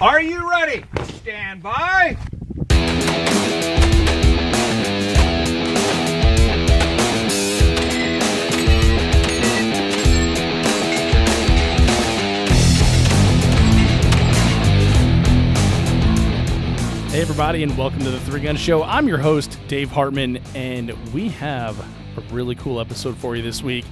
Are you ready? Stand by. Hey everybody, and welcome to the Three Gun Show. I'm your host, Dave Hartman, and we have a really cool episode for you this week.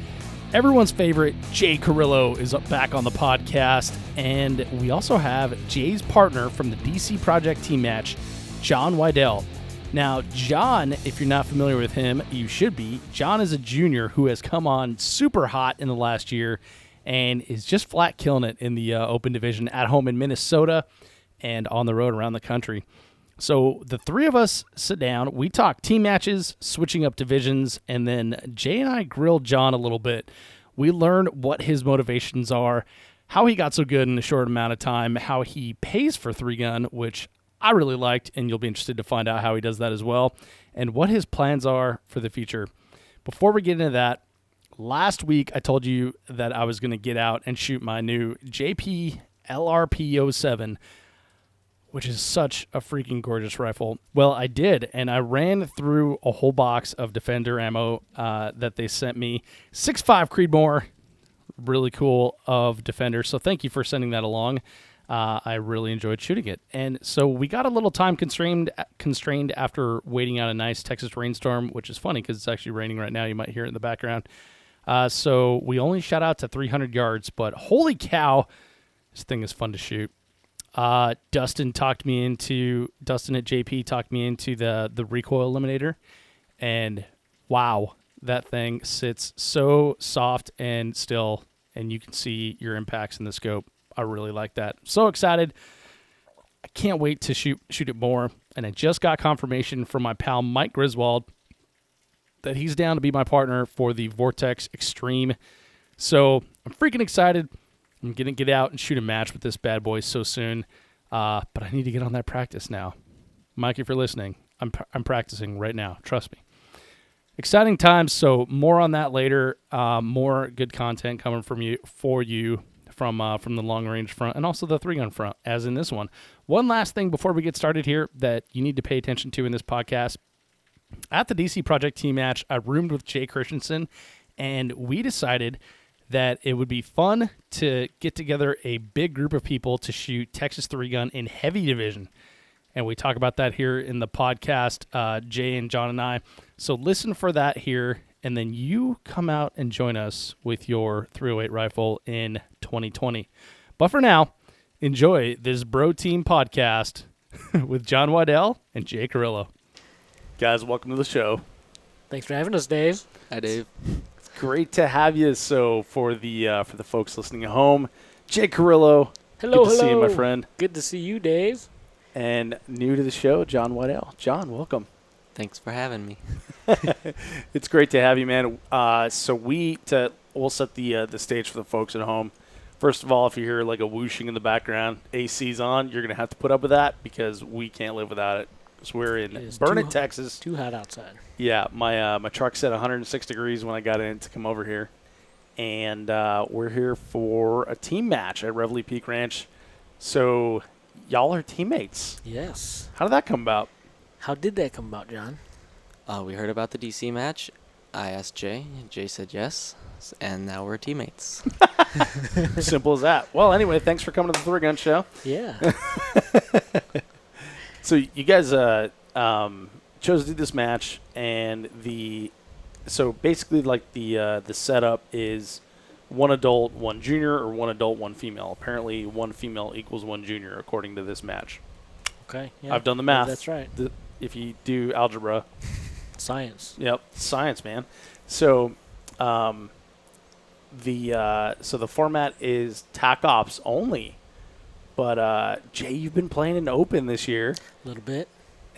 Everyone's favorite, Jay Carillo, is back on the podcast, and we also have Jay's partner from the DC Project team match, Jon Wiedell. Now, Jon, if you're not familiar with him, you should be. Jon is a junior who has come on super hot in the last year and is just flat killing it in the open division at home in Minnesota and on the road around the country. So the three of us sit down, we talk team matches, switching up divisions, and then Jay and I grilled Jon a little bit. We learned what his motivations are, how he got so good in a short amount of time, how he pays for 3-gun, which I really liked, and you'll be interested to find out how he does that as well, and what his plans are for the future. Before we get into that, last week I told you that I was going to get out and shoot my new JP LRP-07, which is such a freaking gorgeous rifle. Well, I did, and I ran through a whole box of Defender ammo that they sent me. 6.5 Creedmoor, really cool, of Defender, so thank you for sending that along. I really enjoyed shooting it. And so we got a little time constrained after waiting out a nice Texas rainstorm, which is funny because it's actually raining right now. You might hear it in the background. So we only shot out to 300 yards, but holy cow, this thing is fun to shoot. Dustin at JP talked me into the recoil eliminator, and wow, that thing sits so soft and still, and you can see your impacts in the scope. I really like that. So excited. I can't wait to shoot it more, and I just got confirmation from my pal Mike Griswold that he's down to be my partner for the Vortex Extreme. So I'm freaking excited. I'm going to get out and shoot a match with this bad boy so soon, but I need to get on that practice now. Mike, if you're listening, I'm practicing right now. Trust me. Exciting times, so more on that later. More good content coming from the long range front and also the 3-gun front, as in this one. One last thing before we get started here that you need to pay attention to in this podcast. At the DC Project team match, I roomed with Jay Christensen, and we decided that it would be fun to get together a big group of people to shoot Texas 3-gun in heavy division. And we talk about that here in the podcast, Jay and Jon and I. So listen for that here, and then you come out and join us with your 308 rifle in 2020. But for now, enjoy this Bro Team podcast with Jon Wiedell and Jay Carillo. Guys, welcome to the show. Thanks for having us, Dave. Hi, Dave. Great to have you. So for the folks listening at home, Jay Carillo. Hello. Good to see you, my friend. Good to see you, Dave. And new to the show, Jon Wiedell. Jon, welcome. Thanks for having me. It's great to have you, man. So we'll set the stage for the folks at home. First of all, if you hear like a whooshing in the background, AC's on, you're gonna have to put up with that because we can't live without it. So we're in Burnet, Texas. Too hot outside. Yeah, my truck said 106 degrees when I got in to come over here. And we're here for a team match at Reveille Peak Ranch. So y'all are teammates. Yes. How did that come about? How did that come about, Jon? We heard about the DC match. I asked Jay. Jay said yes. And now we're teammates. Simple as that. Well, anyway, thanks for coming to the 3-gun show. Yeah. So you guys chose to do this match, and so basically like the setup is one adult, one junior, or one adult, one female. Apparently, one female equals one junior according to this match. Okay. Yeah. I've done the math. That's right. If you do algebra, Science. Yep, science, man. So, the format is TAC Ops only. But Jay, you've been playing in open this year. A little bit.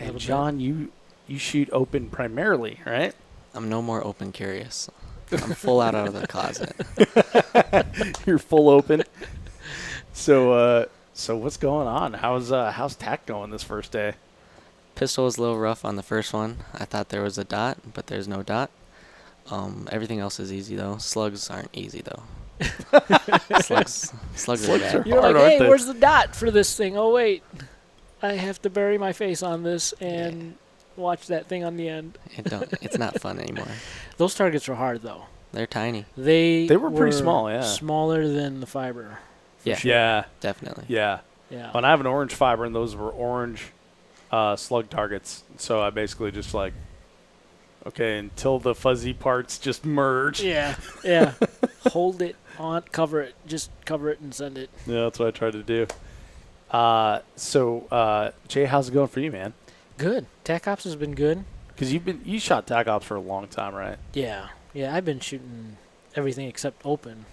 And Jon, you shoot open primarily, right? I'm no more open curious. I'm full out of the closet. You're full open. So what's going on? How's TAC going this first day? Pistol was a little rough on the first one. I thought there was a dot, but there's no dot. Everything else is easy, though. Slugs aren't easy, though. Slugs are bad. You're hard, like, aren't hey, they? where's the dot for this thing? Oh, wait. I have to bury my face on this and watch that thing on the end. It's not fun anymore. Those targets were hard, though. They're tiny. They were pretty small, yeah. Smaller than the fiber. Yeah, Yeah. definitely. Yeah. Yeah. When I have an orange fiber, and those were orange slug targets, so I basically just like, okay, until the fuzzy parts just merge. Yeah. Yeah. Hold it on, cover it. Just cover it and send it. Yeah, that's what I tried to do. Jay, how's it going for you, man? Good. TAC Ops has been good. Because you shot TAC Ops for a long time, right? Yeah. Yeah, I've been shooting everything except open.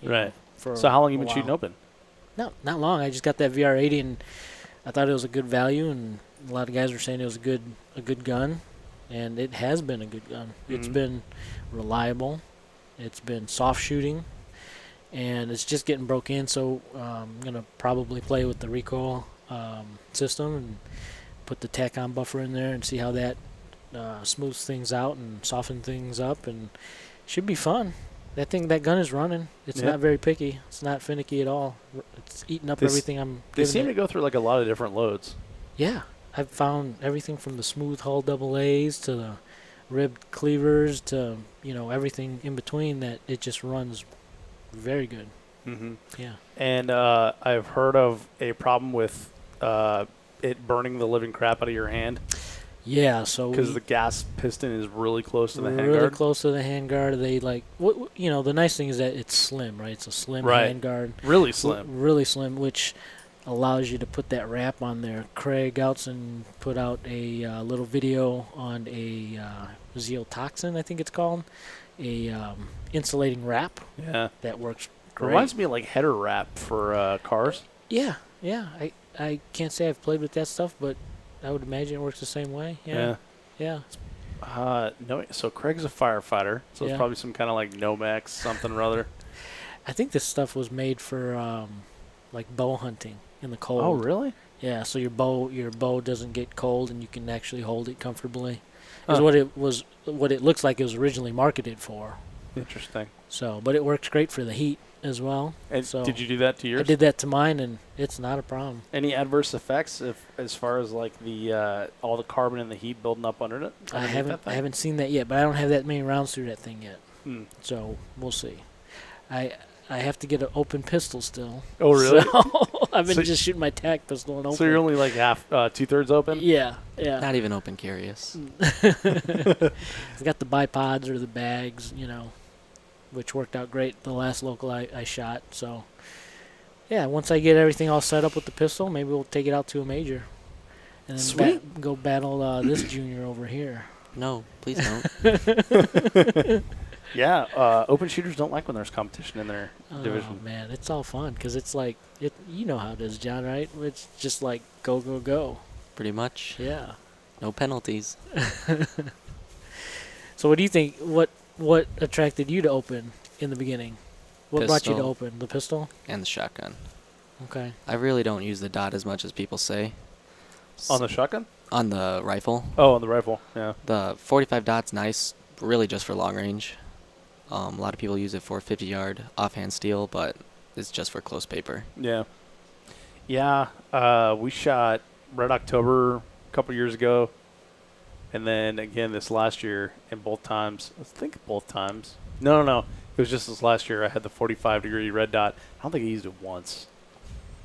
you Right. know, For So how long you a been shooting while. open? No, not long. I just got that VR80 and I thought it was a good value, and a lot of guys were saying it was a good gun, and it has been a good gun. It's Mhm. been reliable. It's been soft shooting, and it's just getting broke in. So I'm gonna probably play with the recoil system and put the TAC-on buffer in there and see how that smooths things out and softens things up, and should be fun. That gun is running. It's Yeah. not very picky. It's not finicky at all. It's eating up everything I'm They giving seem it. to go through like a lot of different loads. Yeah, I've found everything from the smooth hull AA's to the ribbed cleavers to everything in between, that it just runs very good. Mm-hmm. Yeah. And I've heard of a problem with it burning the living crap out of your hand Yeah. So because the gas piston is really close to the really handguard. close to the handguard. They like the nice thing is that it's slim, right? It's a slim Right. handguard. Really slim. Really slim, which allows you to put that wrap on there. Craig Outson put out a little video on a zeotoxin, I think it's called, a insulating wrap Yeah. that works great. Reminds me of like header wrap for cars. Yeah. I can't say I've played with that stuff, but I would imagine it works the same way. Yeah. No. So Craig's a firefighter, so Yeah. it's probably some kind of like Nomex something or other. I think this stuff was made for like bow hunting in the cold. Oh, really? Yeah, so your bow doesn't get cold and you can actually hold it comfortably. Is Huh. what it looks like it was originally marketed for. Interesting. So, but it works great for the heat as well. And So did you do that to yours? I did that to mine, and it's not a problem. Any adverse effects as far as like the all the carbon and the heat building up under it? I underneath that thing? haven't seen that yet, but I don't have that many rounds through that thing yet. Hmm. So we'll see. I have to get an open pistol still. Oh, really? So I've been So- just shooting my TAC pistol and open. So you're only like half, 2/3 open. Yeah. Not even open curious. I've got the bipods or the bags, which worked out great the last local I shot. So, yeah, once I get everything all set up with the pistol, maybe we'll take it out to a major. And then Sweet. go battle this junior over here. No, please don't. Yeah. Open shooters don't like when there's competition in their division. Oh, man, it's all fun because it's like, you know how it is, John, right? It's just like go, go, go. Pretty much. Yeah. No penalties. So what do you think? What attracted you to open in the beginning? What brought you to Pistol. open? The pistol? And the shotgun. Okay. I really don't use the dot as much as people say. On the shotgun? On the rifle. Oh, on the rifle. Yeah. The 45 dot's nice, really just for long range. A lot of people use it for 50-yard offhand steel, but it's just for close paper. Yeah. Yeah. We shot Red October a couple years ago, and then again this last year. And both times, I think both times. No. It was just this last year. I had the 45-degree red dot. I don't think I used it once.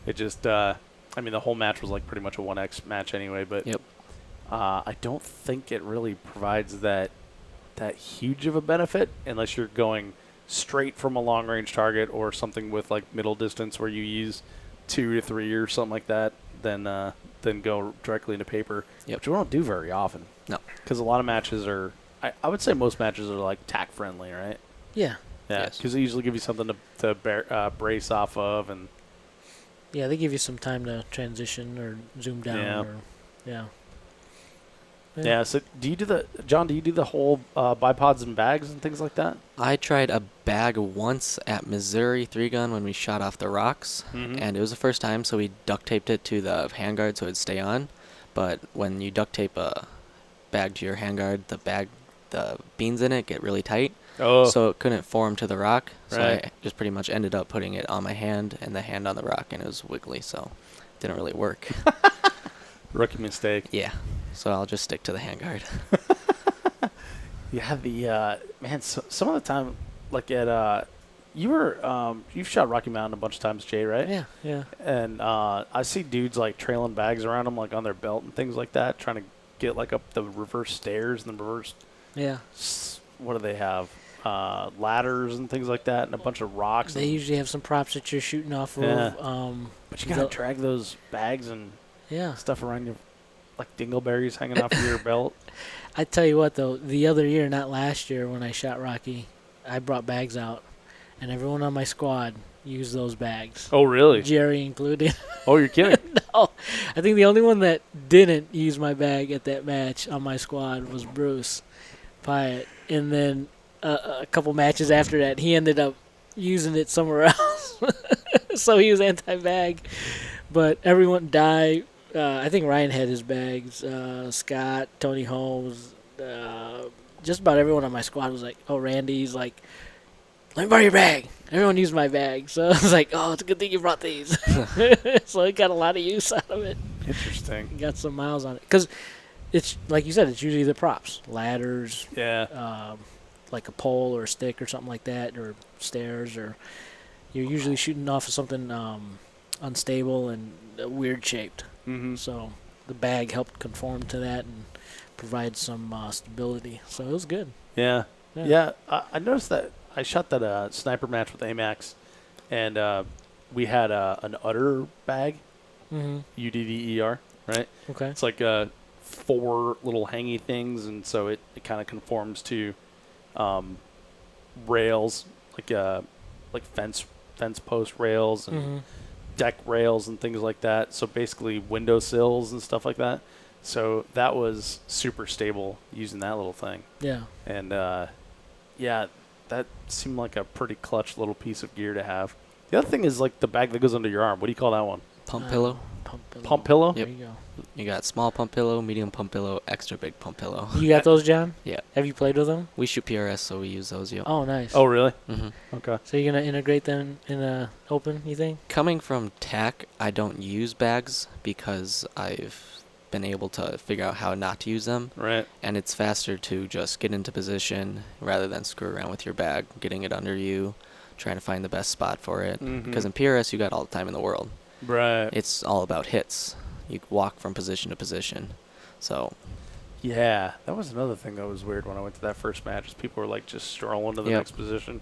It just, the whole match was like pretty much a 1x match anyway. But Yep. I don't think it really provides that huge of a benefit unless you're going straight from a long range target or something with like middle distance where you use 2 to 3 or something like that. Then go directly into paper, Yep. which we don't do very often. No. Because a lot of matches are, I would say most matches are like tack friendly, right? Yeah. Yeah. Yes. Because they usually give you something to brace off of, and Yeah, they give you some time to transition or zoom down. Yeah. Yeah. yeah. So do you do the whole bipods and bags and things like that? I tried a bag once at Missouri 3-gun when we shot off the rocks, Mhm. and it was the first time, so we duct taped it to the handguard so it'd stay on. But when you duct tape a bag to your handguard, the beans in it get really tight. Oh. so it couldn't form to the rock. So Right. I just pretty much ended up putting it on my hand and the hand on the rock, and it was wiggly, so it didn't really work. Rookie mistake. Yeah, so I'll just stick to the handguard. Yeah, man. Some of the time, like at you've shot Rocky Mountain a bunch of times, Jay, right? Yeah, yeah. And I see dudes like trailing bags around them, like on their belt and things like that, trying to get like up the reverse stairs and the reverse. Yeah. What do they have? Ladders and things like that, and a bunch of rocks. They usually have some props that you're shooting off Yeah. of. But you gotta drag those bags and Yeah. stuff around you, like dingleberries hanging off of your belt. I tell you what, though, the other year, not last year, when I shot Rocky, I brought bags out, and everyone on my squad used those bags. Oh, really? Jerry included. Oh, you're kidding? No, I think the only one that didn't use my bag at that match on my squad was Bruce Pyatt. And then a couple matches after that, he ended up using it somewhere else. So he was anti-bag. But everyone died. I think Ryan had his bags. Scott, Tony Holmes, just about everyone on my squad was like, oh, Randy's like, let me borrow your bag. Everyone used my bag. So I was like, oh, it's a good thing you brought these. So I got a lot of use out of it. Interesting. Got some miles on it. Because it's, like you said, it's usually the props. Ladders, Yeah. like a pole or a stick or something like that, or stairs, or you're usually shooting off of something unstable and weird shaped. Mm-hmm. So the bag helped conform to that and provide some stability. So it was good. Yeah. Yeah. Yeah. I noticed that I shot that sniper match with AMAX, and we had an udder bag, Mm-hmm. UDDER, right? Okay. It's like 4 little hangy things, and so it kind of conforms to rails, like fence post rails and Mm-hmm. deck rails and things like that. So basically window sills and stuff like that. So that was super stable using that little thing. Yeah. And yeah, that seemed like a pretty clutch little piece of gear to have. The other thing is like the bag that goes under your arm. What do you call that one? Pump pillow. Pump pillow. Pump pillow? There Yep. you go. You got small pump pillow, medium pump pillow, extra big pump pillow. You got those, John? Yeah. Have you played with them? We shoot PRS, so we use those. Yep. Oh, nice. Oh, really? hmm Okay. So you're going to integrate them in the open, you think? Coming from TAC, I don't use bags because I've been able to figure out how not to use them. Right. And it's faster to just get into position rather than screw around with your bag, getting it under you, trying to find the best spot for it. Mhm. Because in PRS, you got all the time in the world. Right. It's all about hits. You walk from position to position. So, Yeah, that was another thing that was weird when I went to that first match. Is people were like just strolling to the Yep. next position.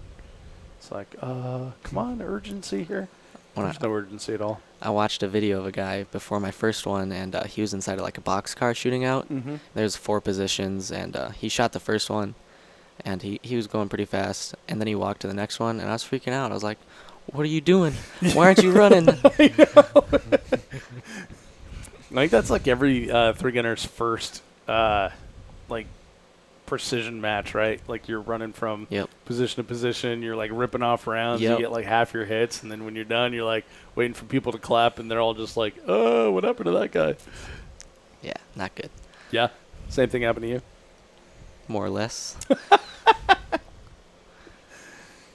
It's like, come on, urgency here. when There's no urgency at all. I watched a video of a guy before my first one, and he was inside of like a box car shooting out. Mm-hmm. There's 4 positions, and he shot the first one, and he was going pretty fast. And then he walked to the next one, and I was freaking out. I was like, what are you doing? Why aren't you running? I think that's like every 3-gunner's first like precision match, right? Like you're running from Yep. position to position. You're like ripping off rounds. Yep. You get like half your hits, and then when you're done, you're like waiting for people to clap, and they're all just like, "Oh, what happened to that guy?" Yeah, not good. Yeah, same thing happened to you. More or less.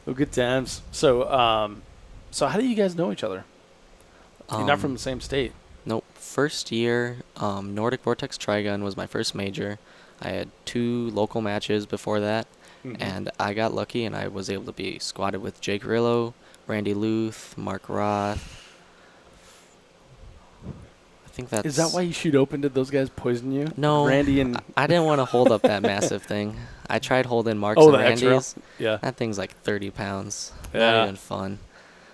Oh, good times. So, so how do you guys know each other? You're not from the same state. Nope. First year, Nordic Vortex Trigun was my first major. I had 2 local matches before that, Mhm. and I got lucky, and I was able to be squatted with Jay Carillo, Randy Luth, Mark Roth. I think that's... Is that why you shoot open? Did those guys poison you? No. Randy and I didn't want to hold up that massive thing. I tried holding Mark's oh, and the extra. Randy's. Yeah. That thing's like 30 pounds. Yeah. Not even fun.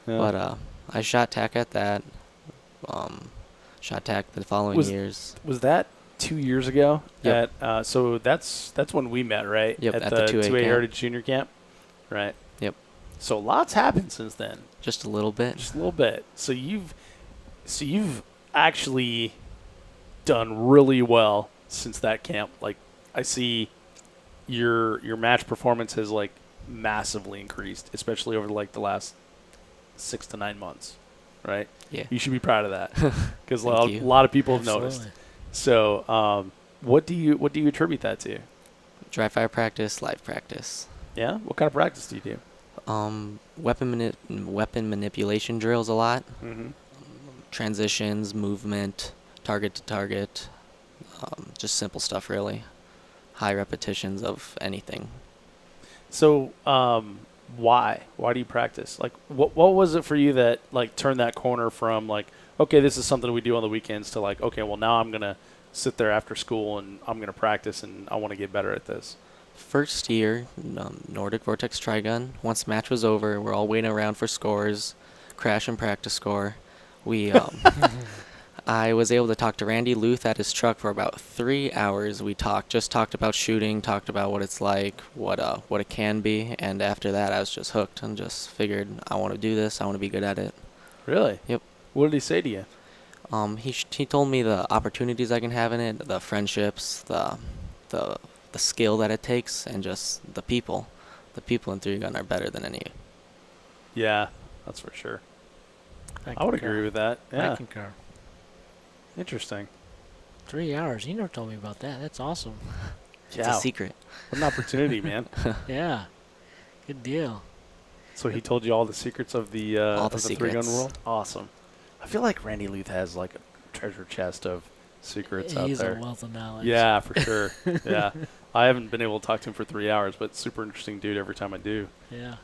Yeah. But I shot TAC at that. Shot TAC the following years. Was that 2 years ago? Yep. At, so that's when we met, right? Yep, At at the the 2A 2A camp. Heritage Junior Camp. Right. Yep. So lots happened since then. Just a little bit. Just a little bit. So you've actually done really well since that camp. Like I see your match performance has like massively increased, especially over like the last 6 to 9 months. Right? Yeah. You should be proud of that because a Thank you. lot of people have Absolutely. noticed. So, what do you attribute that to? Dry fire practice, live practice. Yeah? What kind of practice do you do? Weapon manipulation drills a lot. Mm-hmm. Transitions, movement, target to target. Just simple stuff, really. High repetitions of anything. So, why? Why do you practice? Like, what was it for you that, like, turned that corner from, like, okay, this is something we do on the weekends to, like, okay, well, now I'm going to sit there after school and I'm going to practice and I want to get better at this? First year, Nordic Vortex Trigun. Once the match was over, we're all waiting around for scores, crash and practice score. I was able to talk to Randy Luth at his truck for about 3 hours. We just talked about shooting, talked about what it's like, what it can be, and after that, I was just hooked and just figured I want to do this. I want to be good at it. Really? Yep. What did he say to you? He told me the opportunities I can have in it, the friendships, the skill that it takes, and just the people. The people in 3-gun are better than any. Yeah, that's for sure. I would agree with that. Yeah. I concur. Interesting. 3 hours. You never told me about that. That's awesome. It's a secret. What an opportunity, man. Yeah. Good deal. So he told you all the secrets of the All the 3-gun secrets. world? Awesome. I feel like Randy Luth has like a treasure chest of secrets out He's there. a wealth of knowledge. Yeah, for sure. Yeah. I haven't been able to talk to him for 3 hours, but super interesting dude every time I do. Yeah.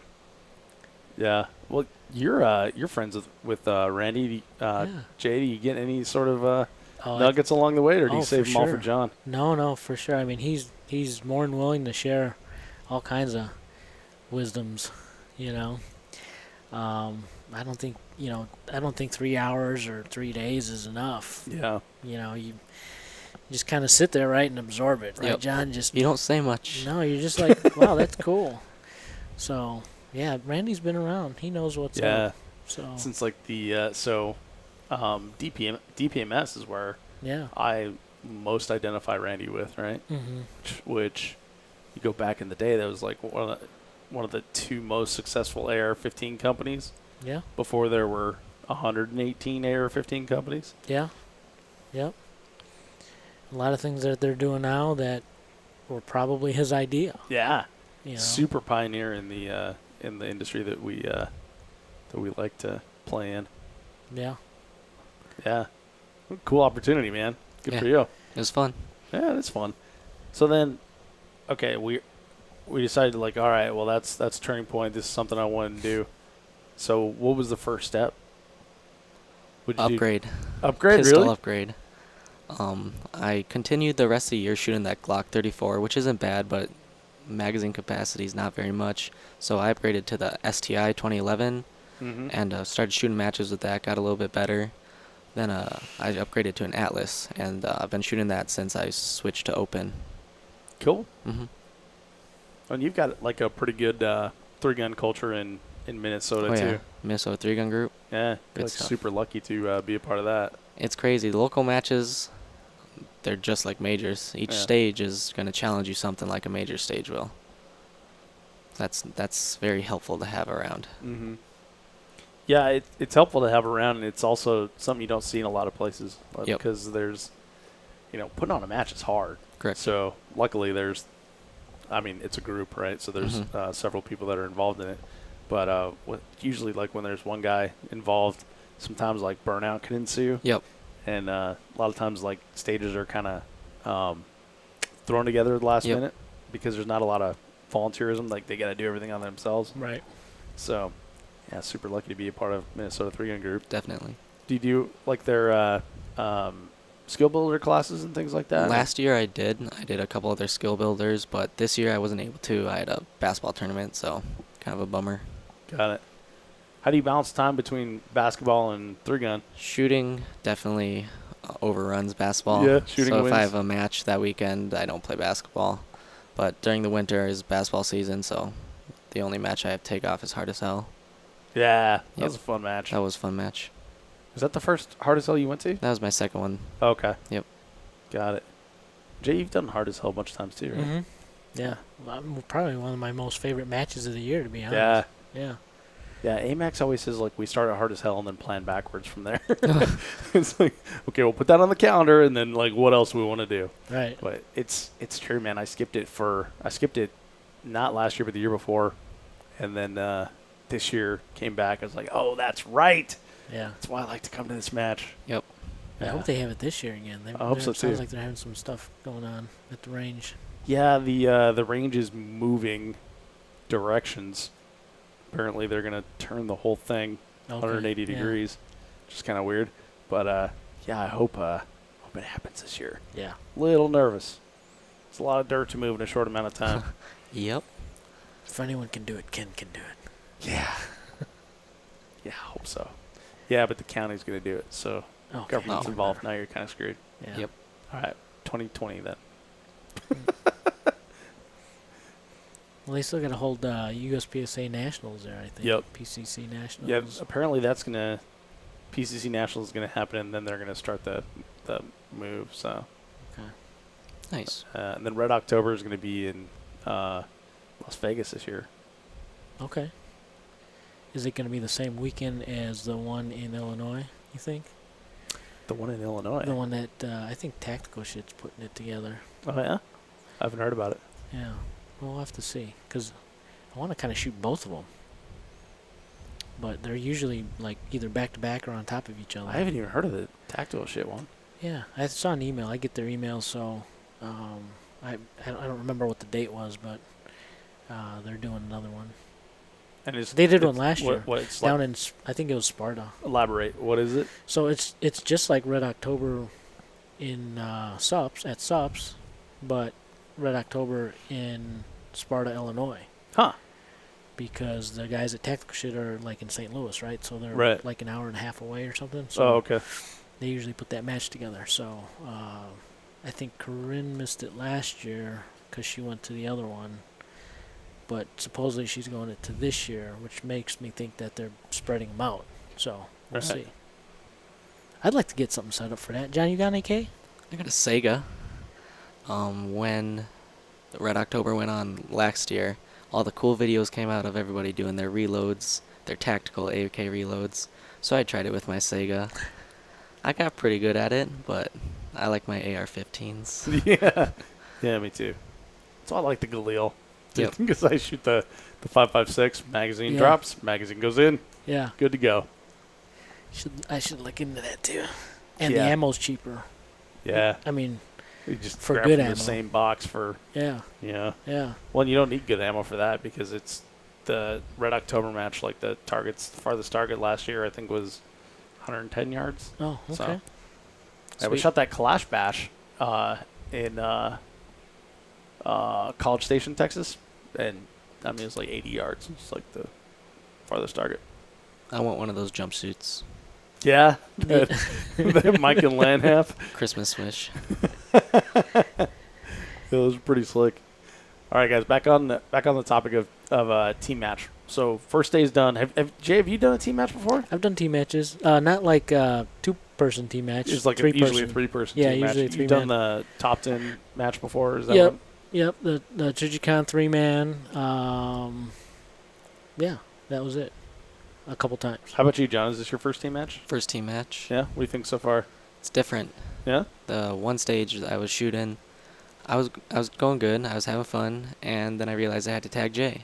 Yeah. Well, you're friends with Randy. Yeah. Jay, do you get any sort of Oh, nuggets along the way, or do you Oh, save for them all for sure. John? No, for sure. I mean, he's more than willing to share all kinds of wisdoms, you know. I don't think 3 hours or 3 days is enough. Yeah. You know, you just kind of sit there, right, and absorb it, right, Yep. John? Just You don't say much. no, you're just like, wow, that's cool. So yeah, Randy's been around. He knows what's Yeah. up. So Since like the DPMS is where yeah. I most identify Randy with, right? Mm-hmm. Which you go back in the day, that was like one of the two most successful AR-15 companies Yeah. before there were 118 AR-15 companies. Yeah. Yep. A lot of things that they're doing now that were probably his idea. Yeah, You know? super pioneer in the industry that we like to play in. Yeah. Yeah, cool opportunity, man. Good Yeah. for you. It was fun. Yeah, that's fun. So then, okay, we decided like, all right, well that's a turning point. This is something I wanted to do. So what was the first step? What'd you do? Upgrade. Upgrade, Pistol really? upgrade. I continued the rest of the year shooting that Glock 34, which isn't bad, but magazine capacity is not very much. So I upgraded to the STI 2011 Mm-hmm. and started shooting matches with that, got a little bit better. Then I upgraded to an Atlas, and I've been shooting that since I switched to open. Cool. Mm-hmm. And you've got like a pretty good 3-gun culture in Minnesota too. Yeah. Minnesota 3-gun group. Yeah, Good like stuff. super lucky to be a part of that. It's crazy. The local matches, they're just like majors. Each Yeah. stage is going to challenge you something like a major stage will. That's very helpful to have around. Mm-hmm. Yeah, it's helpful to have around, and it's also something you don't see in a lot of places. Yep. Because there's, putting on a match is hard. Correct. So luckily it's a group, right? So there's Mhm. several people that are involved in it. But usually, like when there's one guy involved, sometimes like burnout can ensue. Yep. And a lot of times, like stages are kind of thrown together at the last Yep. minute because there's not a lot of volunteerism. Like they got to do everything on themselves. Right. So, yeah, super lucky to be a part of Minnesota 3-gun group. Definitely. Do you do like their skill builder classes and things like that? Last year I did a couple other skill builders, but this year I wasn't able to. I had a basketball tournament, so kind of a bummer. Got it. How do you balance time between basketball and 3-gun? Shooting definitely overruns basketball. Yeah, shooting So if I wins. have a match that weekend, I don't play basketball. But during the winter is basketball season, so the only match I have to take off is Hard as Hell. Yeah, that Yep. was a fun match. That was a fun match. Was that the first Hard as Hell you went to? That was my second one. Okay. Yep. Got it. Jay, you've done Hard as Hell a bunch of times too, right? Mm-hmm. Yeah. Probably one of my most favorite matches of the year, to be honest. Yeah. Yeah. Yeah, AMAX always says, like, we start at Hard as Hell and then plan backwards from there. It's like, okay, we'll put that on the calendar, and then, like, what else do we want to do? Right. But it's true, man. I skipped it not last year, but the year before. And then this year came back. I was like, oh, that's right. Yeah. That's why I like to come to this match. Yep. I hope they have it this year again. I hope so, too. Sounds like they're having some stuff going on at the range. Yeah, the range is moving directions. Apparently, they're going to turn the whole thing 180 degrees, which is kind of weird. But, yeah, I hope it happens this year. Yeah. Little nervous. It's a lot of dirt to move in a short amount of time. Yep. If anyone can do it, Ken can do it. Yeah. Yeah, I hope so. Yeah, but the county's going to do it, so government's involved. Now you're kind of screwed. Yeah. Yep. All right, 2020 then. Well, they still got to hold USPSA Nationals there, I think. Yep. PCC Nationals. Yeah, apparently that's going to – PCC Nationals is going to happen, and then they're going to start the move, so. Okay. Nice. And then Red October is going to be in Las Vegas this year. Okay. Is it going to be the same weekend as the one in Illinois, you think? The one in Illinois? The one that I think Tactical Shit's putting it together. Oh, yeah? I haven't heard about it. Yeah. Well, we'll have to see. Because I want to kind of shoot both of them. But they're usually like either back-to-back or on top of each other. I haven't even heard of the Tactical Shit one. Yeah. I saw an email. I get their emails, so I don't remember what the date was, but they're doing another one. And They did one last year. What it's down like, in, I think it was Sparta. elaborate. What is it? So it's just like Red October in SUPS, but Red October in Sparta, Illinois. Huh. Because the guys at Tactical Shit are like in St. Louis, right? So they're Right. like an hour and a half away or something. So Oh, okay. they usually put that match together. So I think Corinne missed it last year because she went to the other one. But supposedly she's going to this year, which makes me think that they're spreading them out. So we'll see. I'd like to get something set up for that. John, you got any K? I got a Sega. When Red October went on last year, all the cool videos came out of everybody doing their reloads, their tactical AK reloads. So I tried it with my Sega. I got pretty good at it, but I like my AR-15s. Yeah. Yeah, me too. So I like the Galil. Yep. Because I shoot the 5.56, magazine Yeah. drops, magazine goes in, Yeah. good to go. I should look into that too. And Yeah. the ammo's cheaper. Yeah. I mean, You just For grab good from ammo. the same box for, yeah, yeah. yeah. Well, you don't need good ammo for that because it's the Red October match, like the farthest target last year, I think was 110 yards. Oh, okay. So. Yeah, we Sweet. shot that Kalash Bash in College Station, Texas, and I mean it was like 80 yards. It's like the farthest target. I want one of those jumpsuits. Yeah, that Mike and Lanhath. Christmas wish. It was pretty slick. All right, guys, back on the topic of team match. So first day's done. Jay, have you done a team match before? I've done team matches. Not like 2-person team match. It's like usually a 3-person Yeah, team usually match. a You've done the top 10 match before? Is that Yep. one? Yep. The Chujicon 3-man. Yeah, that was it. A couple times. How about you, John? Is this your first team match? First team match. Yeah. What do you think so far? It's different. Yeah. The one stage I was shooting, I was going good. I was having fun, and then I realized I had to tag Jay.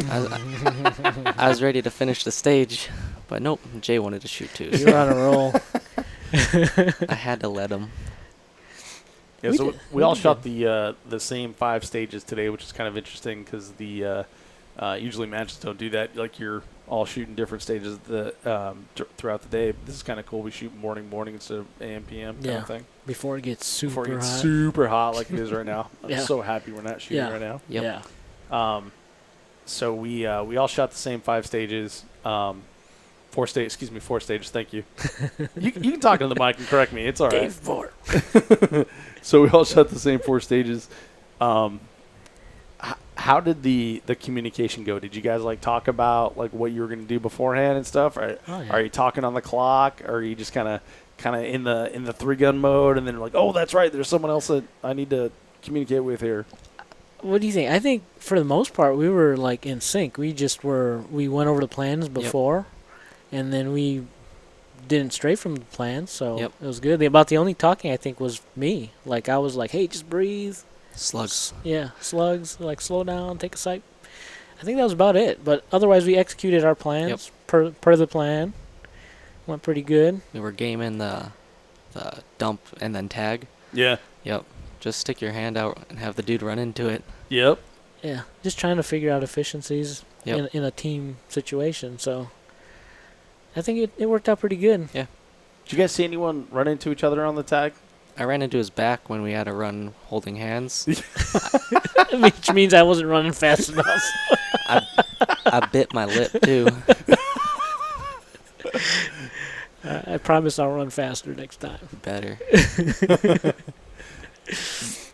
I was ready to finish the stage, but nope, Jay wanted to shoot too. You're on a roll. I had to let him. Yeah, We so did- we we all did shot good. the same 5 stages today, which is kind of interesting because the usually matches don't do that. Like you're all shooting different stages throughout the day. This is kind of cool. We shoot morning instead of AM PM kind Yeah. of thing. Before it gets super Before it gets hot. super hot like it is right now. I'm Yeah. so happy we're not shooting Yeah. right now. Yep. Yeah. So we all shot the same 5 stages. 4 stages. Thank you. you can talk on the mic and correct me. It's all right. Dave Ford. So we all shot the same 4 stages. How did the communication go? Did you guys talk about what you were going to do beforehand and stuff? Or, Oh, yeah. Are you talking on the clock? Or are you just kind of in the 3-gun mode and then oh, that's right, there's someone else that I need to communicate with here? What do you think? I think for the most part we were in sync. We went over the plans before, and then we didn't stray from the plans, so Yep. it was good. About the only talking I think was me. I was like, hey, just breathe. Slugs. Yeah, slugs, like slow down, take a sight. I think that was about it. But otherwise, we executed our plans per the plan. Went pretty good. We were gaming the dump and then tag. Yeah. Yep. Just stick your hand out and have the dude run into it. Yep. Yeah, just trying to figure out efficiencies Yep. in a team situation. So I think it worked out pretty good. Did you guys see anyone run into each other on the tag? I ran into his back when we had to run holding hands. Which means I wasn't running fast enough. I bit my lip too. I promise I'll run faster next time. Better.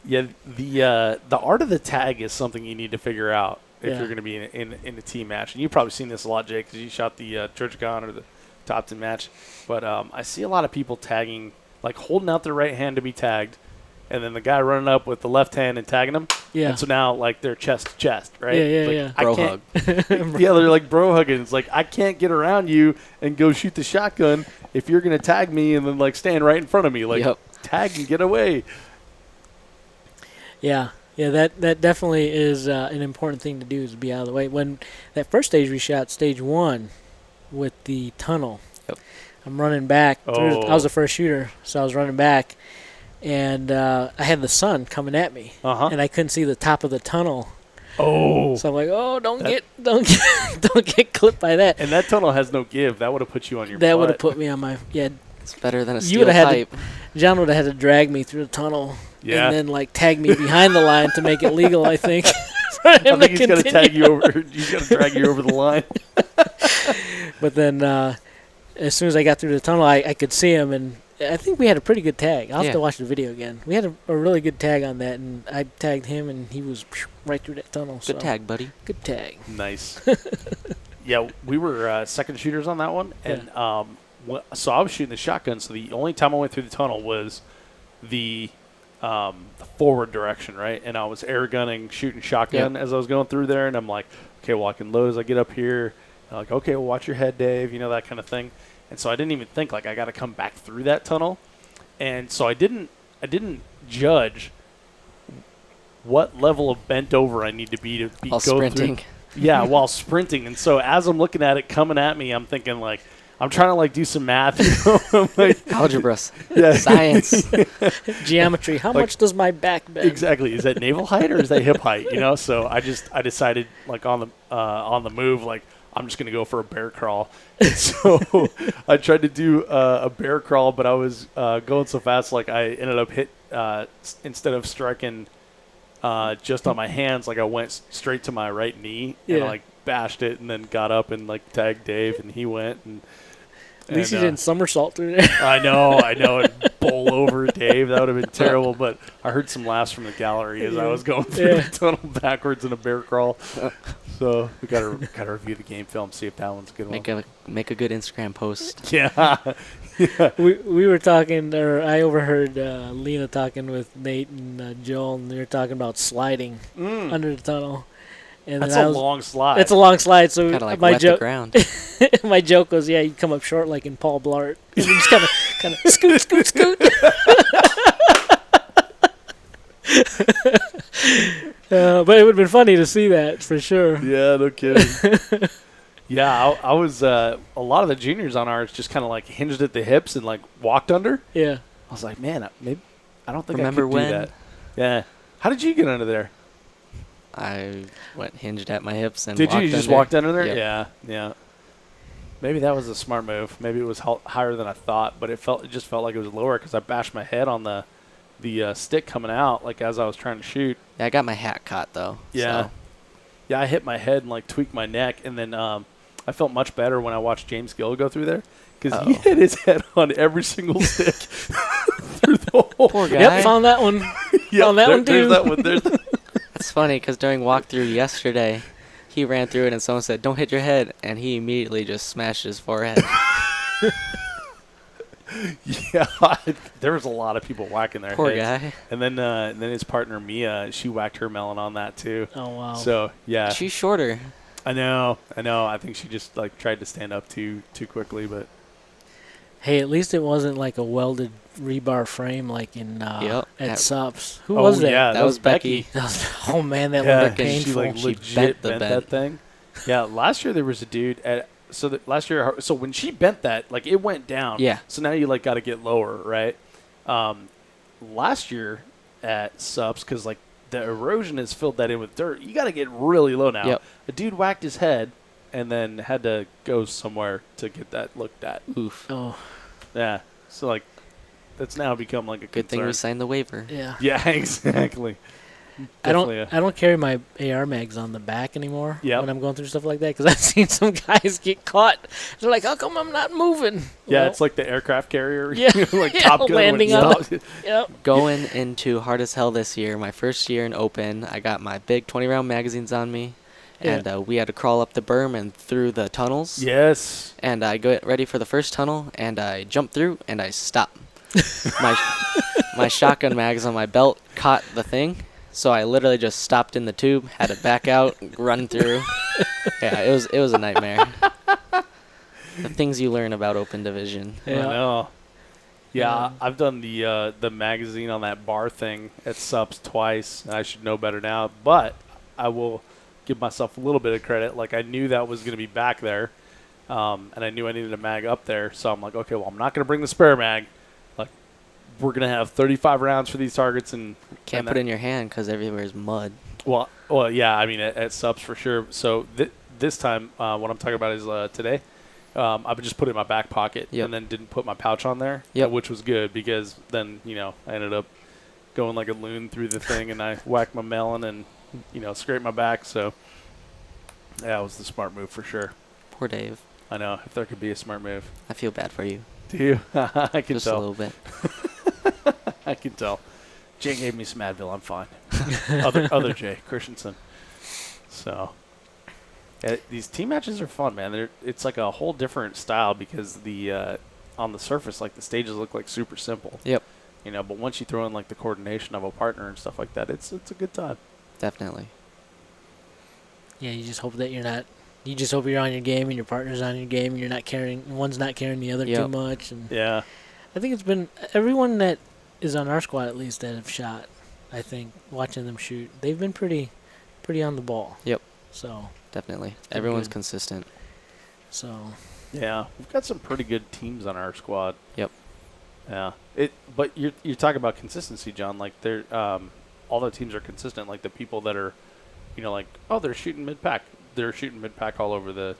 Yeah, the art of the tag is something you need to figure out if Yeah. you're going to be in a team match. And you've probably seen this a lot, Jay, because you shot the Church of God or the top 10 match. But I see a lot of people tagging, like holding out their right hand to be tagged, and then the guy running up with the left hand and tagging them. Yeah. And so now, like, they're chest to chest, right? Yeah, It's yeah, like, yeah. Bro hug. Yeah, they're like bro hugging. It's like, I can't get around you and go shoot the shotgun if you're going to tag me and then, like, stand right in front of me. Like, Yep. tag and get away. Yeah, that definitely is an important thing to do, is be out of the way. When that first stage we shot, stage 1, with the tunnel, Yep. I'm running back. Oh. I was the first shooter, so I was running back, and I had the sun coming at me, and I couldn't see the top of the tunnel. Oh. So I'm like, oh, don't get clipped by that. And that tunnel has no give. That would have put you on your That butt. would have put me on my It's better than a You steel would've had to- pipe. John would have had to drag me through the tunnel. Yeah. And then like tag me behind the line to make it legal, I think. For I him think he's got to continue. tag you over. He's got to drag you over the line. But then as soon as I got through the tunnel, I could see him, and I think we had a pretty good tag. I'll have Yeah. to watch the video again. We had a really good tag on that, and I tagged him, and he was right through that tunnel. Good tag, buddy. Good tag. Nice. Yeah, we were second shooters on that one, and so I was shooting the shotgun. So the only time I went through the tunnel was the forward direction, right? And I was air gunning, shooting shotgun as I was going through there, and I'm like, okay, well, I can load as I get up here. And like, okay, well, watch your head, Dave. You know, that kind of thing. And so I didn't even think like I got to come back through that tunnel, and so I didn't judge what level of bent over I need to be While go sprinting. through. Yeah, while sprinting. And so as I'm looking at it coming at me, I'm thinking like, I'm trying to like do some math. You know? I'm like, Algebras. yeah, Science. Geometry. How much does my back bend? exactly. Is that navel height or is that hip height? You know. So I decided like on the move, like I'm just gonna go for a bear crawl. And so I tried to do a bear crawl, but I was going so fast, like I ended up instead of striking just on my hands, like I went straight to my right knee and like bashed it, and then got up and like tagged Dave, and he went and. At least you didn't somersault through there. I know, and bowl over Dave. That would have been terrible, but I heard some laughs from the gallery as I was going through the tunnel backwards in a bear crawl. So we gotta review the game film, see if that one's a good one. Make a good Instagram post. Yeah. We were talking, or I overheard Lena talking with Nate and Joel, and they were talking about sliding under the tunnel. And That's then a long slide. It's a long slide, so Kind of like my wet the joke, ground. my joke was, you come up short like in Paul Blart, and you just kind of scoot, scoot, scoot. But it would have been funny to see that for sure. Yeah, no kidding. Yeah, I was a lot of the juniors on ours just kind of like hinged at the hips and like walked under. Yeah. I was like, man, maybe I don't think Remember I could when? do that. Yeah. How did you get under there? I went hinged at my hips and Did walked you just under. walked under there? Yep. Yeah. Maybe that was a smart move. Maybe it was higher than I thought, but it just felt like it was lower because I bashed my head on the stick coming out like as I was trying to shoot. Yeah, I got my hat caught though. Yeah. So. Yeah, I hit my head and like tweaked my neck, and then I felt much better when I watched James Gill go through there because he hit his head on every single stick through the whole. Poor guy. Yep, found that one. Yep, Found that one too. There's that one. There's that. That's funny because during walkthrough yesterday, he ran through it and someone said, "Don't hit your head," and he immediately just smashed his forehead. Yeah, there was a lot of people whacking their Poor heads. guy. And then his partner Mia, she whacked her melon on that too. Oh, wow. So yeah, She's shorter. I know. I think she just like tried to stand up too quickly, but Hey, at least it wasn't like a welded rebar frame like in Yep. at Sups. Who Oh, was that? yeah, That was Becky. That was, oh man, that Yeah, looked and she painful. like She legit bent the bent bed. that thing. Yeah, last year there was a dude at last year. So when she bent that, like it went down. Yeah. So now you like got to get lower, right? Last year at Subs, because like the erosion has filled that in with dirt, you got to get really low now. Yep. A dude whacked his head and then had to go somewhere to get that looked at. Oof. Oh Yeah. So like that's now become like a Good thing we concern. signed the waiver. yeah. Yeah, exactly. I Definitely don't carry my AR mags on the back anymore Yep. when I'm going through stuff like that because I've seen some guys get caught. They're like, "How come I'm not moving?" Yeah, Well, it's like the aircraft carrier. Yeah. Like Yeah, Top Gun when landing it on stops. yep. Going into hard as hell this year, my first year in open, I got my big 20-round magazines on me, Yeah. and we had to crawl up the berm and through the tunnels. Yes. And I get ready for the first tunnel, and I jump through, and I stop. my shotgun mags on my belt caught the thing, so I literally just stopped in the tube, had to back out, run through. Yeah, it was a nightmare. The things you learn about open division. I Yeah. know. Yeah, Yeah. I've done the magazine on that bar thing at Sups twice. And I should know better now, but I will give myself a little bit of credit. Like I knew that was going to be back there, and I knew I needed a mag up there. So I'm like, okay, well, I'm not going to bring the spare mag. Like we're going to have 35 rounds for these targets, and Can't put it in your hand because everywhere is mud. well, yeah. I mean, at Sups for sure. So this time, what I'm talking about is today. I would just put it in my back pocket Yep. and then didn't put my pouch on there, Yep. which was good because then, I ended up going like a loon through the thing and I whacked my melon and, scraped my back. So, yeah, it was the smart move for sure. Poor Dave. I know, if there could be a smart move. I feel bad for you. Do you? I can Just a tell. little bit. I can tell. Jay gave me some Advil. I'm fine. other Jay, Christensen. So... Yeah, these team matches are fun, man. It's like a whole different style because the on the surface, like the stages look like super simple. Yep. But once you throw in like the coordination of a partner and stuff like that, it's a good time. Definitely. Yeah, you just hope that you're not. You just hope you're on your game and your partner's on your game and you're not carrying. One's not carrying the other too Yep. much. And Yeah. I think it's been everyone that is on our squad at least that have shot. I think watching them shoot, they've been pretty on the ball. Yep. So. Definitely. been Everyone's good. consistent. So. Yeah, we've got some pretty good teams on our squad. Yep. Yeah. But you're talking about consistency, John. Like they're all the teams are consistent. Like the people that are, they're shooting mid pack. They're shooting mid pack all over the,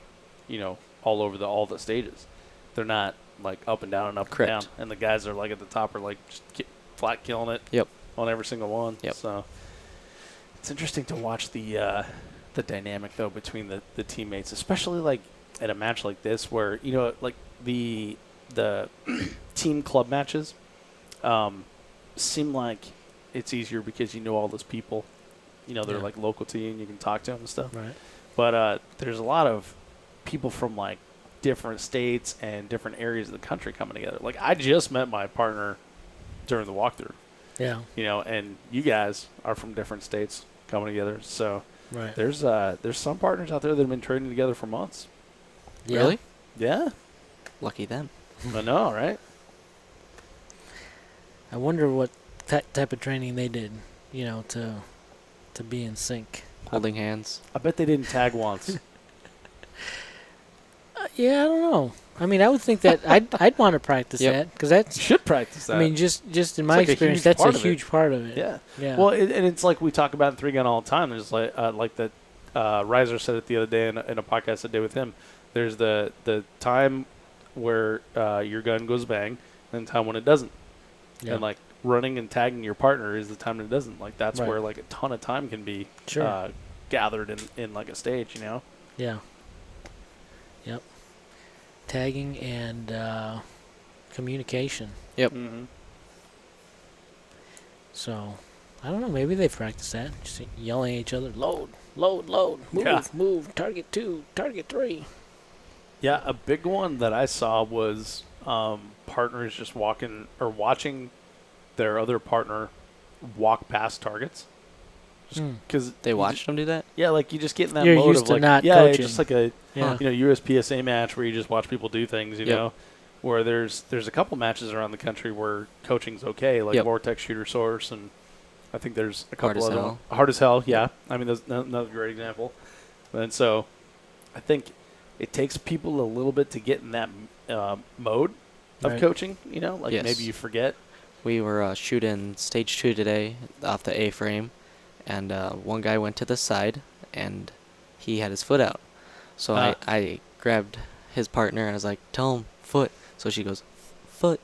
all the stages. They're not like up and down and up Correct. and down. And the guys are like at the top are like just flat killing it. Yep. On every single one. Yep. So it's interesting to watch the dynamic though between the teammates, especially like at a match like this where like the team club matches seem like it's easier because all those people, they're Yeah. like local to you and you can talk to them and stuff. Right. But there's a lot of people from like different states and different areas of the country coming together. Like I just met my partner during the walkthrough, Yeah. and you guys are from different states coming together. So Right. there's some partners out there that have been training together for months. Yeah. Really? Yeah, Lucky them. I know, right? I wonder what type of training they did, to be in sync. Holding hands. I bet they didn't tag once. Yeah, I don't know. I mean, I would think that I'd want to practice Yep. that because that's. You should practice that. I mean, just in my like a experience, huge that's a part of it. huge part of it. yeah. Yeah. Well, and it's like we talk about in 3-gun all the time. There's like that Riser said it the other day in a podcast I did with him. There's the time where your gun goes bang, and the time when it doesn't. Yeah. And like running and tagging your partner is the time that it doesn't. Like that's Right. where like a ton of time can be Sure. gathered in like a stage. Yeah. Yep. Tagging and communication. Yep. Mm-hmm. So, I don't know. Maybe they practice that. Just yelling at each other. Load, load, load. Move, Yeah. move. Target 2, target 3. Yeah, a big one that I saw was partners just walking or watching their other partner walk past targets. Because They watched them do that? Yeah, like you just get in that You're mode used of to like not yeah, coaching. just like a Yeah. USPSA match where you just watch people do things, Yep. know. where there's a couple matches around the country where coaching's okay, like Yep. Vortex Shooter Source, and I think there's a Hard couple as other Hell. ones. Hard as Hell, yeah. I mean, that's another great example. And so I think it takes people a little bit to get in that mode of Right. coaching, you know? Like Yes. maybe you forget. We were shooting stage 2 today off the A-frame, and one guy went to the side, and he had his foot out. So I grabbed his partner, and I was like, tell him, foot. So she goes, foot.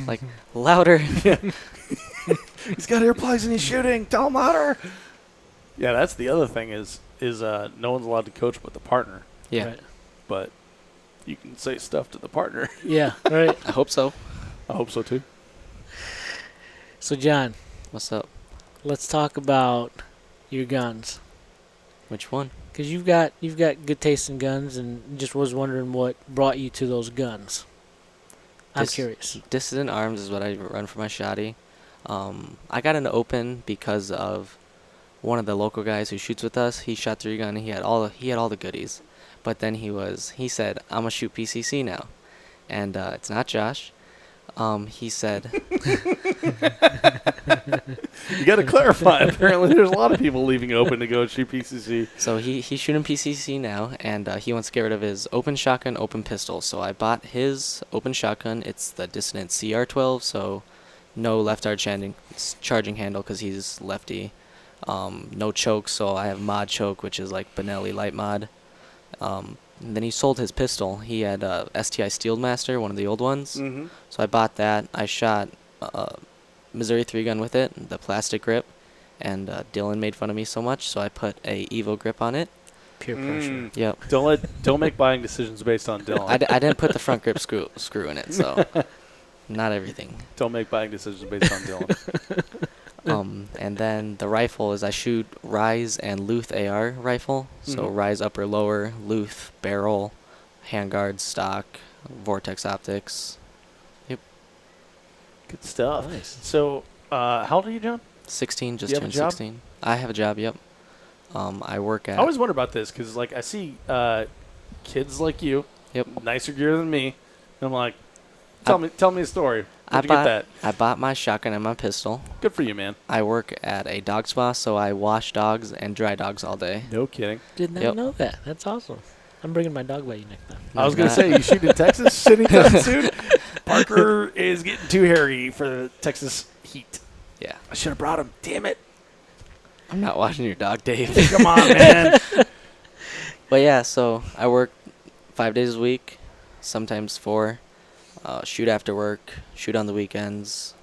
Like, louder. He's got earplugs and he's shooting. Tell him louder. Yeah, that's the other thing is no one's allowed to coach but the partner. Yeah, Right. But you can say stuff to the partner. Yeah, right. I hope so. I hope so, too. So, John, What's up? let's talk about your guns. Which one? Because you've got good taste in guns, and just was wondering what brought you to those guns. I'm curious. Dissident Arms is what I run for my shotty. I got into open because of one of the local guys who shoots with us. He shot 3-gun, and he had all the goodies. But then he said, I'm gonna shoot PCC now, and it's not Josh. He said, You got to clarify. Apparently, there's a lot of people leaving open to go shoot PCC. so he's shooting PCC now, and he wants to get rid of his open shotgun, open pistol. So I bought his open shotgun. It's the Dissident CR12, so no left arm charging handle because he's lefty. No choke, so I have mod choke, which is like Benelli light mod. And then he sold his pistol. He had STI Steelmaster, one of the old ones. Mm-hmm. So I bought that. I shot Missouri 3-gun with it, the plastic grip, and Dylan made fun of me so much, so I put a Evo grip on it. Peer pressure. Yep. Don't make buying decisions based on Dylan. I didn't put the front grip screw in it, so not everything. Don't make buying decisions based on Dylan. And then the rifle is I shoot Rise and Luth AR rifle. So Mhm. Rise upper lower, Luth barrel, handguard stock, Vortex optics. Good stuff. Nice. So, how old are you, John? 16, just You have a turned job? 16. I have a job. Yep. I work at. I always wonder about this because, like, I see kids like you, Yep. nicer gear than me, and I'm like, tell me a story. Where'd you get that? I bought my shotgun and my pistol. Good for you, man. I work at a dog spa, so I wash dogs and dry dogs all day. No kidding. Did not Yep. know that. That's awesome. I'm bringing my dog by you next time. I was gonna say you shoot in Texas anytime soon. Parker is getting too hairy for the Texas heat. Yeah. I should have brought him. Damn it! I'm not washing your dog, Dave. Come on, man. But yeah, so I work 5 days a week, sometimes 4. Shoot after work, shoot on the weekends,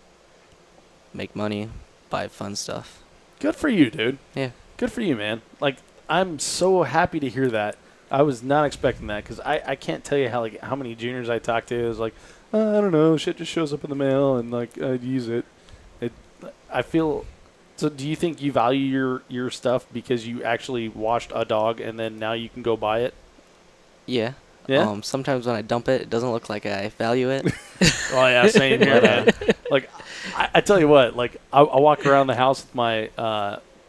make money, buy fun stuff. Good for you, dude. Yeah. Good for you, man. Like, I'm so happy to hear that. I was not expecting that because I can't tell you how many juniors I talk to is like, I don't know, shit just shows up in the mail and like I'd use it. I feel. So, do you think you value your stuff because you actually washed a dog and then now you can go buy it? Yeah. Yeah. Sometimes when I dump it, it doesn't look like I value it. Oh yeah, same here, But, man. Like, I tell you what, like I walk around the house with my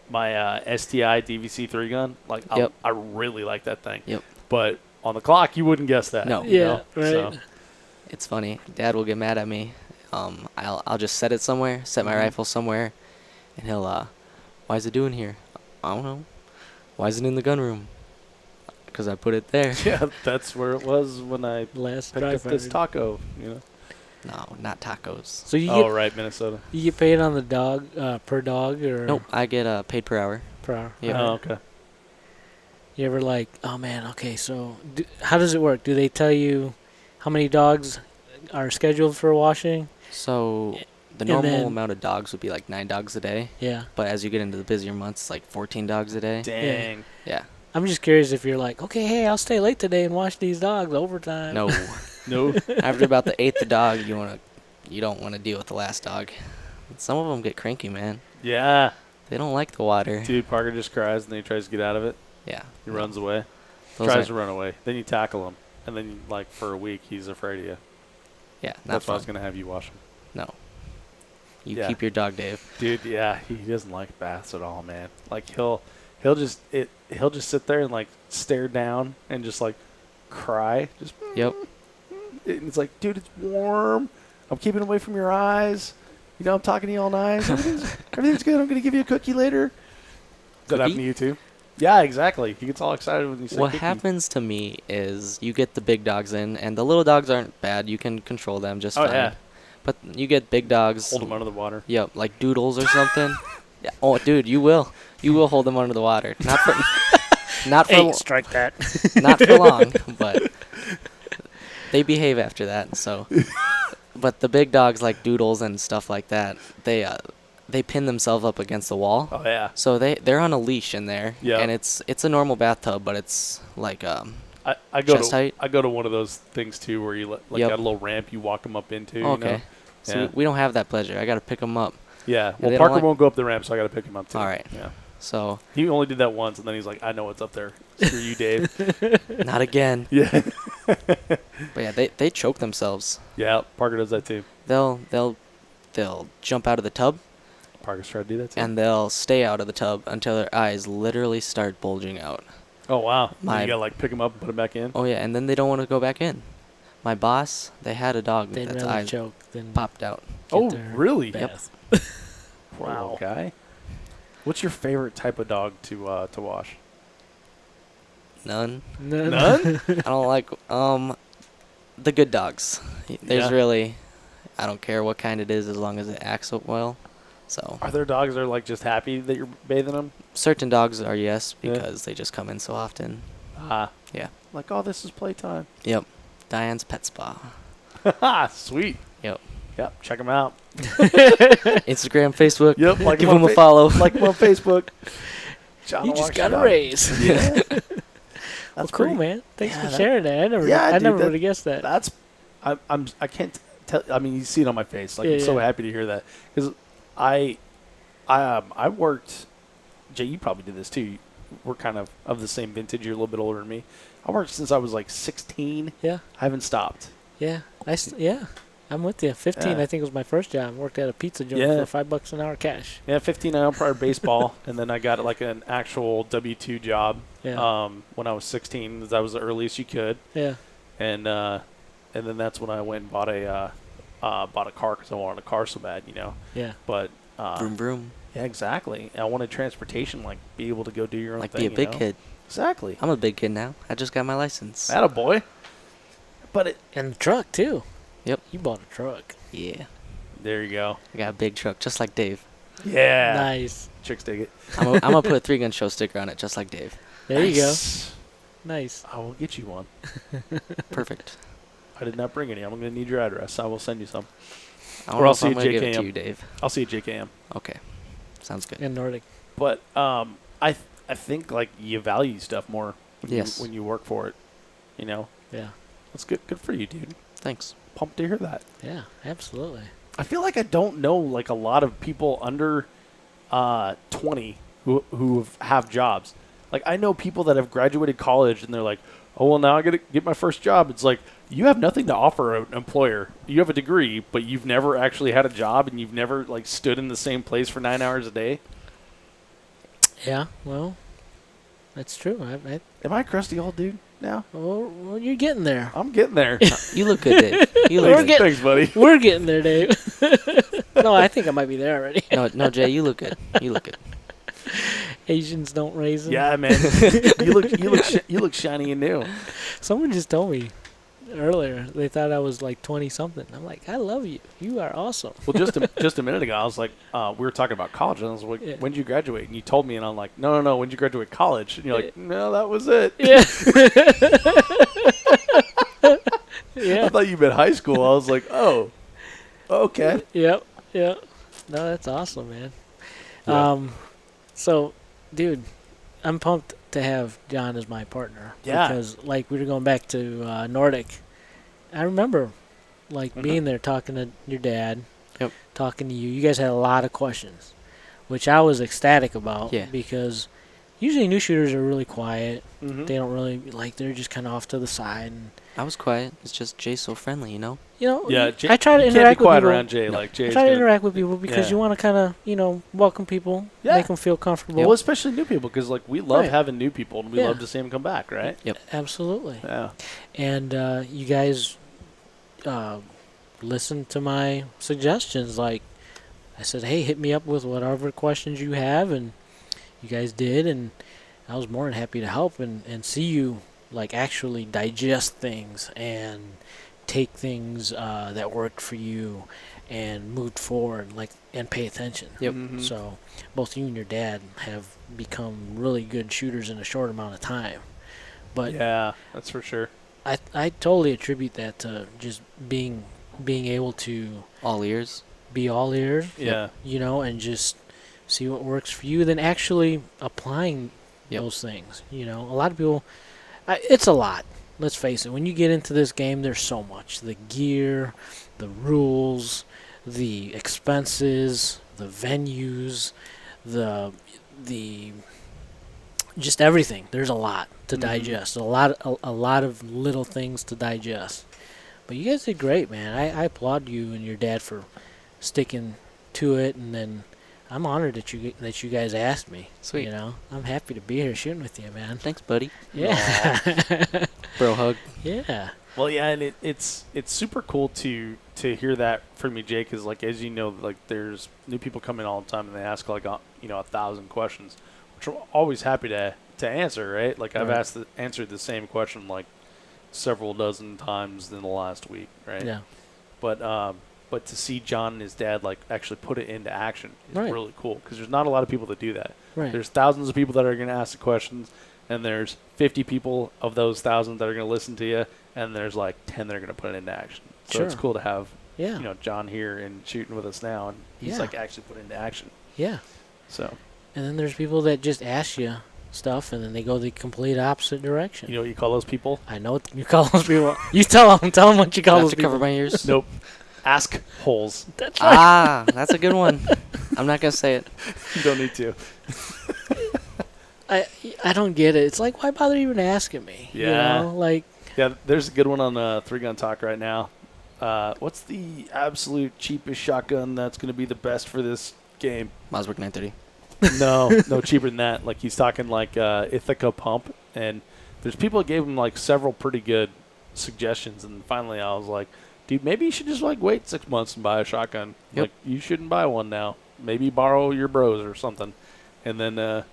STI DVC 3-gun. Like, Yep. I really like that thing. Yep. But on the clock, you wouldn't guess that. No. you Yeah, know? right. So, It's funny. Dad will get mad at me. I'll just set it somewhere, set my rifle somewhere, and he'll, why is it doing here? I don't know. Why is it in the gun room? Because I put it there. yeah, that's where it was when I Last picked up drive. this taco. You know. No, not tacos. So you Oh get right, Minnesota. you get paid on the dog per dog or Nope, I get paid per hour. per hour? Yeah. Oh Alright. okay. You ever like, oh man, okay, so how does it work? Do they tell you how many dogs are scheduled for washing? So the And normal then- amount of dogs would be like 9 dogs a day. Yeah. But as you get into the busier months, it's like 14 dogs a day. Dang. Yeah. I'm just curious if you're like, okay, hey, I'll stay late today and wash these dogs overtime. No. No. After about the 8th dog, you don't want to deal with the last dog. Some of them get cranky, man. Yeah. They don't like the water. Dude, Parker just cries and then he tries to get out of it. Yeah. He runs away. Those Tries aren't- to run away. Then you tackle him, and then like for a week he's afraid of you. Yeah, not That's why I was fun. gonna have you wash him. No. You Yeah. keep your dog, Dave. Dude, yeah, he doesn't like baths at all, man. Like he'll just sit there and like stare down and just like cry. Just Yep. And it's like, dude, it's warm. I'm keeping away from your eyes. You know, I'm talking to you all nice. Everything's good. I'm going to give you a cookie later. Does that happen to you too? Yeah, exactly. He gets all excited when you say What cookie. happens to me is you get the big dogs in, and the little dogs aren't bad. You can control them just fine. Yeah. But you get big dogs. Hold them under the water. Yep, like doodles or something. Yeah. Oh, dude, you will. You will hold them under the water. Not for Hey, strike that. not for long, but they behave after that. So, but the big dogs like doodles and stuff like that, they pin themselves up against the wall. Oh, yeah. So they're on a leash in there. Yeah. And it's a normal bathtub, but it's like I go chest to height. I go to one of those things too where you got Yep. a little ramp you walk them up into. okay. You know? So Yeah. we don't have that pleasure. I got to pick them up. Yeah. they Well, don't Parker like- won't go up the ramp, so I got to pick him up too. All right. Yeah. So He only did that once, and then he's like, "I know what's up there. Screw you, Dave." not again. Yeah. But yeah, they choke themselves. Yeah. Parker does that too. They'll jump out of the tub Parker's tried to do that too. and they'll stay out of the tub until their eyes literally start bulging out. oh wow. Then My- you gotta like pick him up and put him back in. Oh yeah, and then they don't want to go back in. My boss, they had a dog They'd that's rather eyes choke than popped out. get Oh, their really? bath. Poor little Wow. guy. What's your favorite type of dog to wash? None. None? I don't like the good dogs. There's Yeah. really, I don't care what kind it is as long as it acts well. So Are there dogs that are like just happy that you're bathing them? certain dogs are yes Yeah. because they just come in so often. Ah. Yeah. Like, oh, this is playtime. Yep. Diane's Pet Spa. Sweet. Yep. Yep. Check them out. Instagram, Facebook. Yep. Like Give him on them a follow. Like him on Facebook. Jon You will just watch got your a dog. raise. Yeah. Well, That's cool, pretty- man. Thanks yeah, for that- sharing that. Yeah, I dude, never that- would have guessed that. That's I can't tell. I mean, you see it on my face. Like, Yeah, I'm so yeah. happy to hear that because I worked. Jay, you probably did this too. We're kind of the same vintage. You're a little bit older than me. I worked since I was like 16. Yeah. I haven't stopped. Yeah. Yeah. I'm with you. 15, Yeah. I think, was my first job. Worked at a pizza joint Yeah. for $5 an hour cash. Yeah, 15. I umpired baseball, and then I got like an actual W-2 job. Yeah. When I was 16, that was the earliest you could, Yeah. and then that's when I went and bought a car because I wanted a car so bad, you know. Yeah. But Vroom vroom. yeah, exactly. I wanted transportation, like be able to go do your own Like thing. be a big you know? kid. Exactly. I'm a big kid now. I just got my license. Attaboy. But it. And the truck, too. Yep. You bought a truck. Yeah. There you go. I got a big truck, just like Dave. Yeah. Nice. Chicks dig it. I'm gonna put a 3-gun show sticker on it, just like Dave. There you go. Nice. Nice. I will get you one. Perfect. I did not bring any. I'm going to need your address. I will send you some. I Or don't know I'll if see I'm you gonna give it to JKM. you, Dave. I'll see you at JKM. Okay. Sounds good. And Nordic. But I think like you value stuff more when, Yes. when you work for it. You know, Yeah. that's good. Good for you, dude. Thanks. Pumped to hear that. Yeah. Absolutely. I feel like I don't know like a lot of people under 20 who have jobs. Like I know people that have graduated college and they're like, oh well, now I got to get my first job. It's like you have nothing to offer an employer. You have a degree, but you've never actually had a job and you've never like stood in the same place for 9 hours a day. Yeah. Well, that's true. Am I a crusty old dude now? Well, you're getting there. I'm getting there. You look good, Dave. You We're look good. getting- Thanks, buddy. We're getting there, Dave. No, I think I might be there already. No, Jay, you look good. You look good. Asians don't raise them. Yeah, man. you look shiny and new. Someone just told me earlier they thought I was like 20 something. I'm like, I love you. You are awesome. Well, just a minute ago, I was like, we were talking about college, and I was like, Yeah. when did you graduate? And you told me, and I'm like, no, when did you graduate college? And you're like, no, that was it. Yeah. I Yeah. thought you meant high school. I was like, oh, okay. Yep. Yeah. No, that's awesome, man. Yeah. So, dude, I'm pumped to have Jon as my partner. Yeah. Because, like, we were going back to Nordic. I remember, like, being there talking to your dad. Yep. Talking to you. You guys had a lot of questions, which I was ecstatic about. Yeah. Because usually new shooters are really quiet. Mhm. They don't really, like, they're just kind of off to the side. And, I was quiet. It's just Jay's so friendly, you know? you know, Yeah, Jay, I try to you interact can't be quiet with people. around Jay. Like I Jay's try to gonna, interact with people because Yeah. you want to kind of, welcome people, Yeah. make them feel comfortable. well, especially new people, because like we love Right. having new people, and we Yeah. love to see them come back, right? Absolutely. Yeah. And you guys listened to my suggestions. Like I said, hey, hit me up with whatever questions you have, and you guys did, and I was more than happy to help and see you like actually digest things and take things that worked for you and moved forward, like, and pay attention. Yep. So both you and your dad have become really good shooters in a short amount of time. But yeah, that's for sure. I totally attribute that to just being able to All ears. be all ears, Yeah. you know, and just see what works for you, then actually applying Yep. those things. You know, a lot of people, it's a lot. Let's face it. When you get into this game, there's so much: the gear, the rules, the expenses, the venues, the just everything. There's a lot to digest. A lot of little things to digest. But you guys did great, man. I applaud you and your dad for sticking to it, and then I'm honored that you guys asked me. Sweet. You know, I'm happy to be here shooting with you, man. Thanks, buddy. Yeah. Bro hug. Yeah. Well, yeah, and it's super cool to hear that from you, Jake, because, like, as you know, like, there's new people come in all the time and they ask, like, 1,000 questions, which I'm always happy to answer, right? Like, I've Right. answered the same question like several dozen times in the last week, right? Yeah. But to see Jon and his dad, like, actually put it into action is Right. really cool, because there's not a lot of people that do that. Right. There's thousands of people that are going to ask the questions, and there's 50 people of those thousands that are going to listen to you, and there's like 10 that are going to put it into action. So it's Sure. cool to have Yeah. Jon here and shooting with us now, and he's Yeah. like actually put it into action. Yeah. So And then there's people that just ask you stuff, and then they go the complete opposite direction. you know what you call those people? I know what you call those people. You tell them what you Do I call have those to people. cover my ears? Nope. Ask holes. That's right. Ah, that's a good one. I'm not gonna say it. You don't need to. I don't get it. It's like, why bother even asking me? Yeah. You know? Like, Yeah, there's a good one on Three Gun Talk right now. What's the absolute cheapest shotgun that's going to be the best for this game? Mossberg 930. No, cheaper than that. Like, he's talking like Ithaca pump, and there's people that gave him like several pretty good suggestions, and finally I was like, dude, maybe you should just like wait 6 months and buy a shotgun. Yep. Like, you shouldn't buy one now. Maybe borrow your bros or something. And then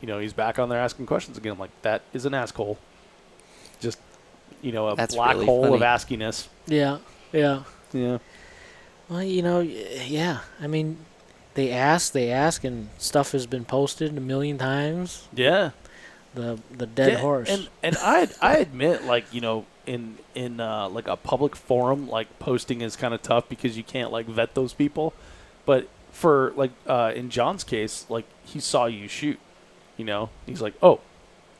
he's back on there asking questions again. I'm like, that is an asshole. Just a That's black really hole of funny. askiness. yeah. Yeah. Well, yeah. I mean, they ask, and stuff has been posted a million times. Yeah. The dead horse. And I admit, like, in like a public forum, like, posting is kind of tough because you can't like vet those people. But for like in Jon's case, like, he saw you shoot. He's like, oh,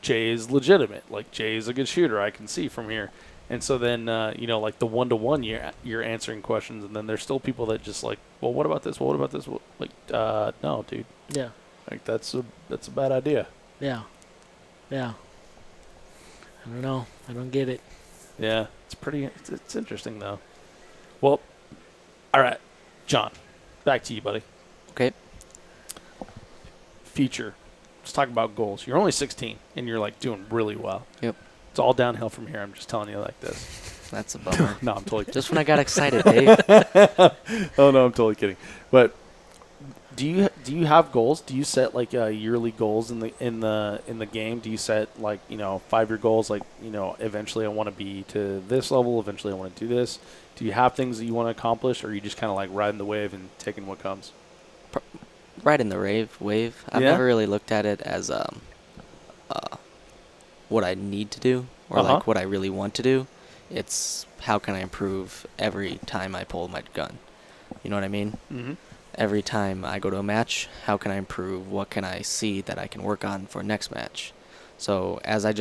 Jay is legitimate. Like, Jay is a good shooter. I can see from here. And so then like the 1-to-1, you're answering questions, and then there's still people that just like, well, what about this? Well, what about this? Well, like, no, dude. yeah. Like, that's a bad idea. Yeah. Yeah. I don't know. I don't get it. Yeah, it's interesting, though. Well, all right, Jon, back to you, buddy. Okay. Future. Let's talk about goals. You're only 16, and you're, like, doing really well. Yep. It's all downhill from here. I'm just telling you like this. That's a bummer. No, I'm totally kidding. Just when I got excited, Dave. Oh, no, I'm totally kidding. But do you have goals? Do you set, like, yearly goals in the game? Do you set, like, 5-year goals? Like, eventually I want to be to this level. Eventually I want to do this. Do you have things that you want to accomplish, or are you just kind of like riding the wave and taking what comes? Right in the wave. I've Yeah? never really looked at it as what I need to do or like what I really want to do. It's how can I improve every time I pull my gun. You know what I mean? Mm-hmm. Every time I go to a match, how can I improve? What can I see that I can work on for next match? So as I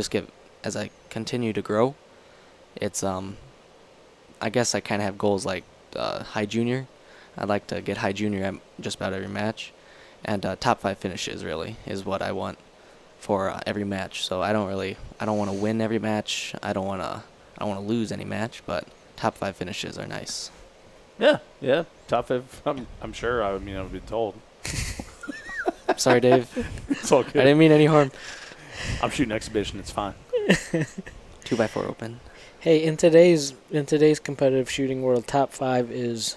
continue to grow, it's I guess I kind of have goals like high junior. I'd like to get high junior at just about every match, and top 5 finishes really is what I want for every match. So I don't want to win every match. I don't want to lose any match, but top 5 finishes are nice. Yeah. Top 5. I'm sure. I've been told. Sorry, Dave. It's all I good. didn't mean any harm. I'm shooting exhibition. It's fine. 2x4 open. Hey, in today's competitive shooting world, top 5 is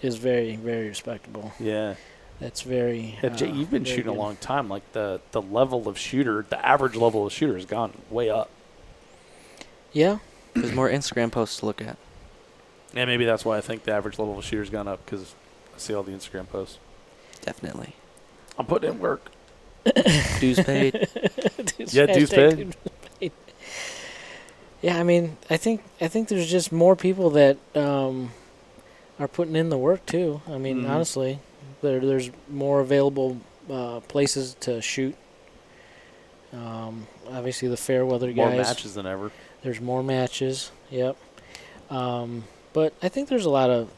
very, very respectable. Yeah. That's very. Yeah, Jay, you've been very shooting good. a long time. Like the level of shooter, the average level of shooter has gone way up. Yeah. There's more Instagram posts to look at. Yeah, maybe that's why I think the average level of shooter's gone up, because I see all the Instagram posts. Definitely. I'm putting in work. Dues paid. Yeah, dues paid. Yeah, I mean, I think there's just more people that are putting in the work too. I mean, Mhm. honestly, there's more available places to shoot. Obviously, the fair weather More guys. matches than ever. There's more matches. Yep. But I think there's a lot of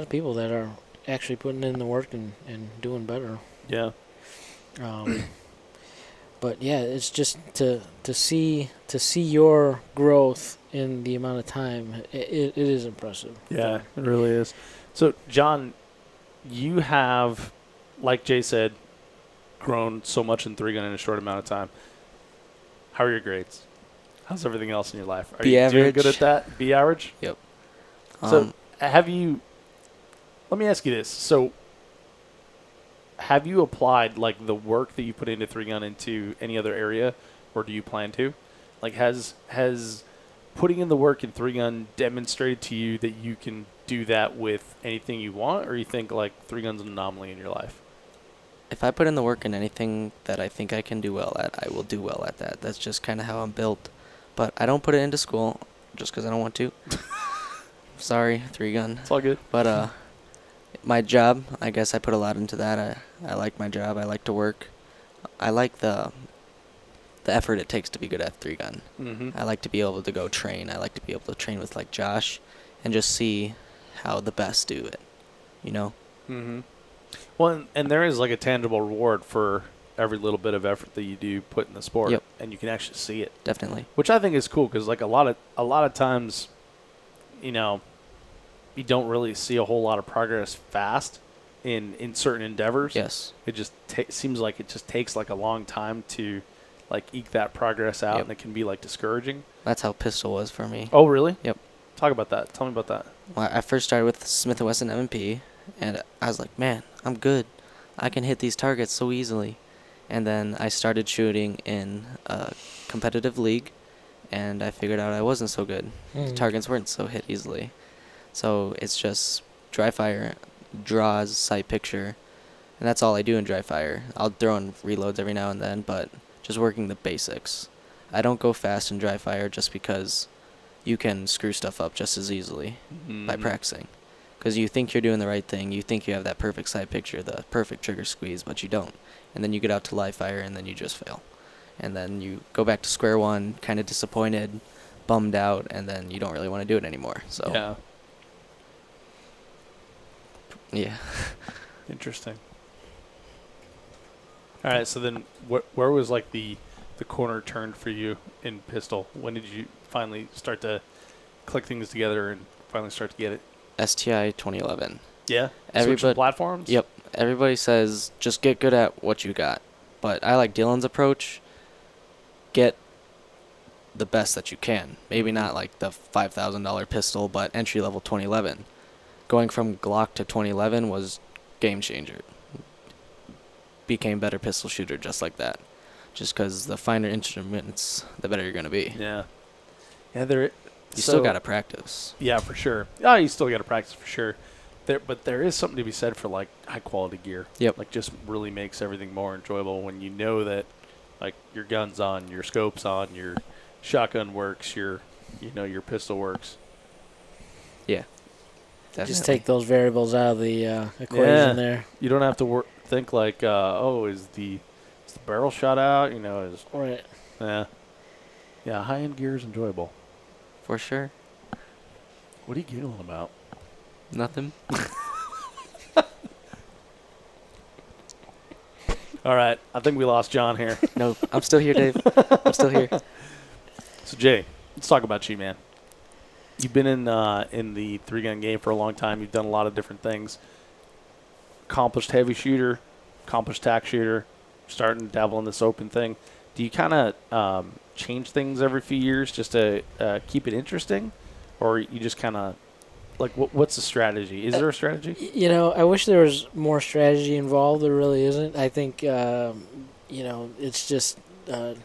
people that are actually putting in the work and doing better. Yeah. But yeah, it's just to see your growth in the amount of time. It is impressive. Yeah, it really is. So, Jon, you have, like Jay said, grown so much in 3-gun in a short amount of time. How are your grades? How's everything else in your life? Are B you doing average. good at that? B average? Yep. So, have you... Let me ask you this. So, have you applied, like, the work that you put into 3-gun into any other area, or do you plan to? Like, has putting in the work in 3-gun demonstrated to you that you can do that with anything you want, or you think, like, 3-gun's an anomaly in your life? If I put in the work in anything that I think I can do well at, I will do well at that. That's just kind of how I'm built. But I don't put it into school just because I don't want to. Sorry, 3-gun. It's all good. But my job, I guess I put a lot into that. I like my job. I like to work. I like the effort it takes to be good at 3-gun. Mm-hmm. I like to be able to go train. I like to be able to train with like Josh and just see how the best do it, you know? Mm-hmm. Well, and there is like a tangible reward for every little bit of effort that you do put in the sport. Yep. And you can actually see it. Definitely. Which I think is cool, because like a lot of times, you know, you don't really see a whole lot of progress fast in certain endeavors. Yes. It just seems like it just takes like a long time to like eke that progress out, Yep. and it can be like discouraging. That's how pistol was for me. Oh, really? Yep. Talk about that. Tell me about that. Well, I first started with Smith & Wesson M&P, and I was like, man, I'm good. I can hit these targets so easily. And then I started shooting in a competitive league, and I figured out I wasn't so good. The targets weren't so hit easily. So it's just dry fire, draws, sight picture, and that's all I do in dry fire. I'll throw in reloads every now and then, but just working the basics. I don't go fast in dry fire just because you can screw stuff up just as easily by practicing. Because you think you're doing the right thing, you think you have that perfect sight picture, the perfect trigger squeeze, but you don't. And then you get out to live fire, and then you just fail. And then you go back to square one, kind of disappointed, bummed out, and then you don't really want to do it anymore. So Yeah. Yeah. Interesting. All right, so then where was like the corner turned for you in pistol? When did you finally start to click things together and finally start to get it? STI 2011. Yeah. Everybody- Switching platforms? Yep. Everybody says just get good at what you got. But I like Dylan's approach. Get the best that you can. Maybe not like the $5,000 pistol, but entry level 2011. Going from Glock to 2011 was game changer. Became better pistol shooter just like that. Just because the finer instruments, the better you're going to be. Yeah. Yeah, there. You still got to practice. Yeah, for sure. Oh, you still got to practice for sure. But there is something to be said for like high quality gear. Yep. Like just really makes everything more enjoyable when you know that like your gun's on, your scope's on, your shotgun works, your pistol works. Yeah. Definitely. Just take those variables out of the equation there. You don't have to think like, is the barrel shot out? Is Right. yeah, high end gear is enjoyable. For sure. What are you giggling about? Nothing. All right, I think we lost Jon here. No, I'm still here, Dave. I'm still here. So Jay, let's talk about you, man. You've been in the 3-gun game for a long time. You've done a lot of different things. Accomplished heavy shooter, accomplished tack shooter, starting to dabble in this open thing. Do you kind of change things every few years just to keep it interesting, or you just kind of like what's the strategy? Is there a strategy? You know, I wish there was more strategy involved. There really isn't. I think you know, it's just a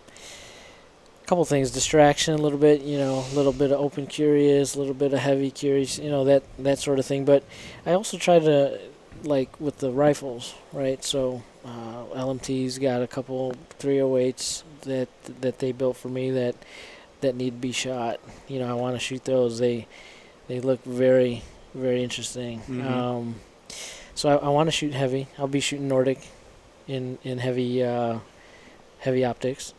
couple things: distraction, a little bit. You know, a little bit of open curious, a little bit of heavy curious. You know, that sort of thing. But I also try to, like with the rifles, right? So LMT's got a couple 308s that they built for me that need to be shot. You know, I want to shoot those. They look very, very interesting. Mm-hmm. So I want to shoot heavy. I'll be shooting Nordic in heavy optics.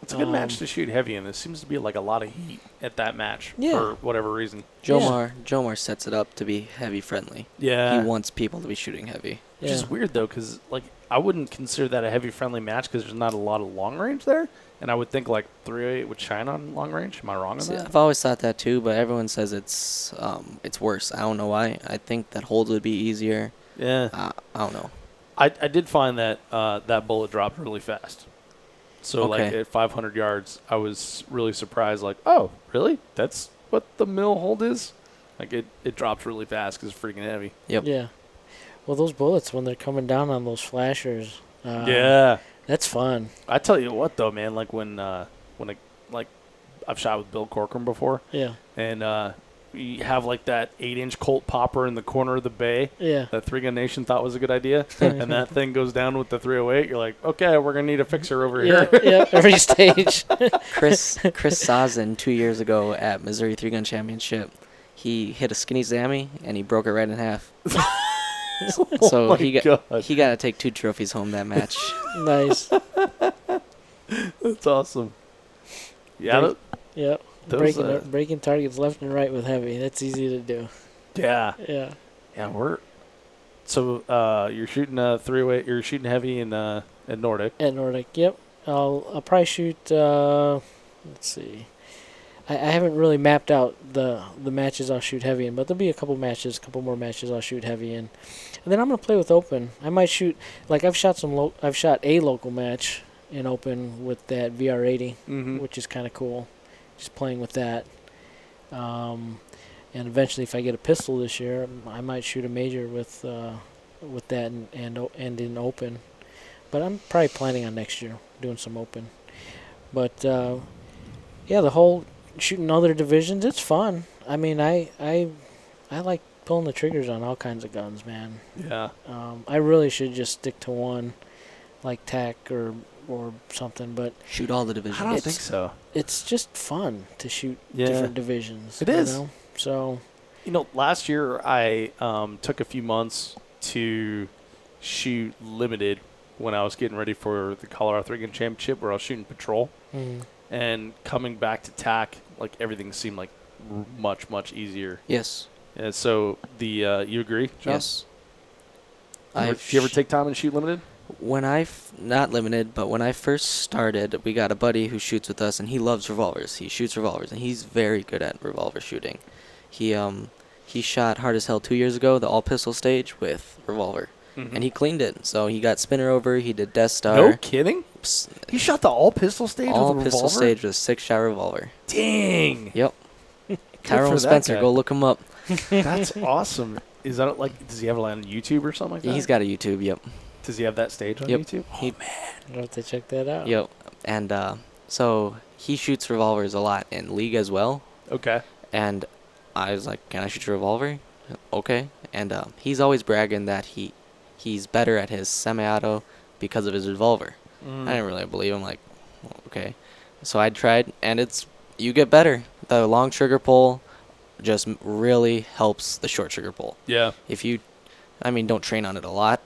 It's a good match to shoot heavy in. There seems to be like a lot of heat at that match Yeah. for whatever reason. Jomar sets it up to be heavy friendly. Yeah. He wants people to be shooting heavy. Which is weird, though, because like I wouldn't consider that a heavy-friendly match because there's not a lot of long range there. And I would think like 308 would shine on long range. Am I wrong on See, that? I've always thought that too, but everyone says it's worse. I don't know why. I think that hold would be easier. Yeah. I don't know. I did find that that bullet dropped really fast. So like Okay. at 500 yards, I was really surprised. Like, oh, really? That's what the mill hold is? Like it dropped really fast because it's freaking heavy. Yep. Yeah. Well, those bullets when they're coming down on those flashers. Yeah. That's fun. I tell you what, though, man. Like when I've shot with Bill Corcoran before, Yeah. and you have like that 8-inch Colt popper in the corner of the bay. Yeah. That Three Gun Nation thought was a good idea, and that thing goes down with the 308. You're like, okay, we're gonna need a fixer over Yeah. here. Yeah. Every stage. Chris Sazin 2 years ago at Missouri 3-Gun Championship, he hit a skinny Zammy and he broke it right in half. So my he God. got to take 2 trophies home that match. Nice. That's awesome. Yeah, Break- Yep. those, Breaking targets left and right with heavy. That's easy to do. yeah. Yeah. So you're shooting a 308. You're shooting heavy in Nordic. At Nordic. Yep. I'll probably shoot. Let's see. I haven't really mapped out the matches I'll shoot heavy in, but there'll be a couple more matches I'll shoot heavy in, and then I'm gonna play with open. I might shoot like I've shot a local match in open with that VR80, Mm-hmm. which is kind of cool. Just playing with that. And eventually, if I get a pistol this year, I might shoot a major with that and in open. But I'm probably planning on next year doing some open. But yeah, the whole shooting other divisions, it's fun. I mean, I like pulling the triggers on all kinds of guns, man. Yeah. I really should just stick to one, like TAC or something. But Shoot all the divisions. I don't think so. it's just fun to shoot Yeah. different divisions. It is. Know? So Last year I took a few months to shoot limited when I was getting ready for the Colorado 3-Gun Championship, where I was shooting patrol. And coming back to TAC, like everything seemed like much easier. Yes. And so you agree, John? Yes. Do you ever take time and shoot limited? When not limited, but when I first started, we got a buddy who shoots with us, and he loves revolvers. He shoots revolvers, and he's very good at revolver shooting. He shot Hard as Hell 2 years ago, the all pistol stage with revolver, and he cleaned it. So he got spinner over. He did Death Star. No kidding. He shot the all pistol stage all with a pistol revolver? stage with a 6-shot revolver. Dang. Yep. for Tyrone that Spencer, guy. go look him up. That's awesome. Is that like, does he have it on YouTube or something like that? He's got a YouTube. Yep. Does he have that stage on Yep. YouTube? He- I'll have to check that out. Yep. And so he shoots revolvers a lot in league as well. Okay. And I was like, "Can I shoot your revolver?" Okay. And he's always bragging that he's better at his semi-auto because of his revolver. I didn't really believe him. Like, well, okay. So I tried, and you get better. The long trigger pull just really helps the short trigger pull. Yeah. If you, don't train on it a lot,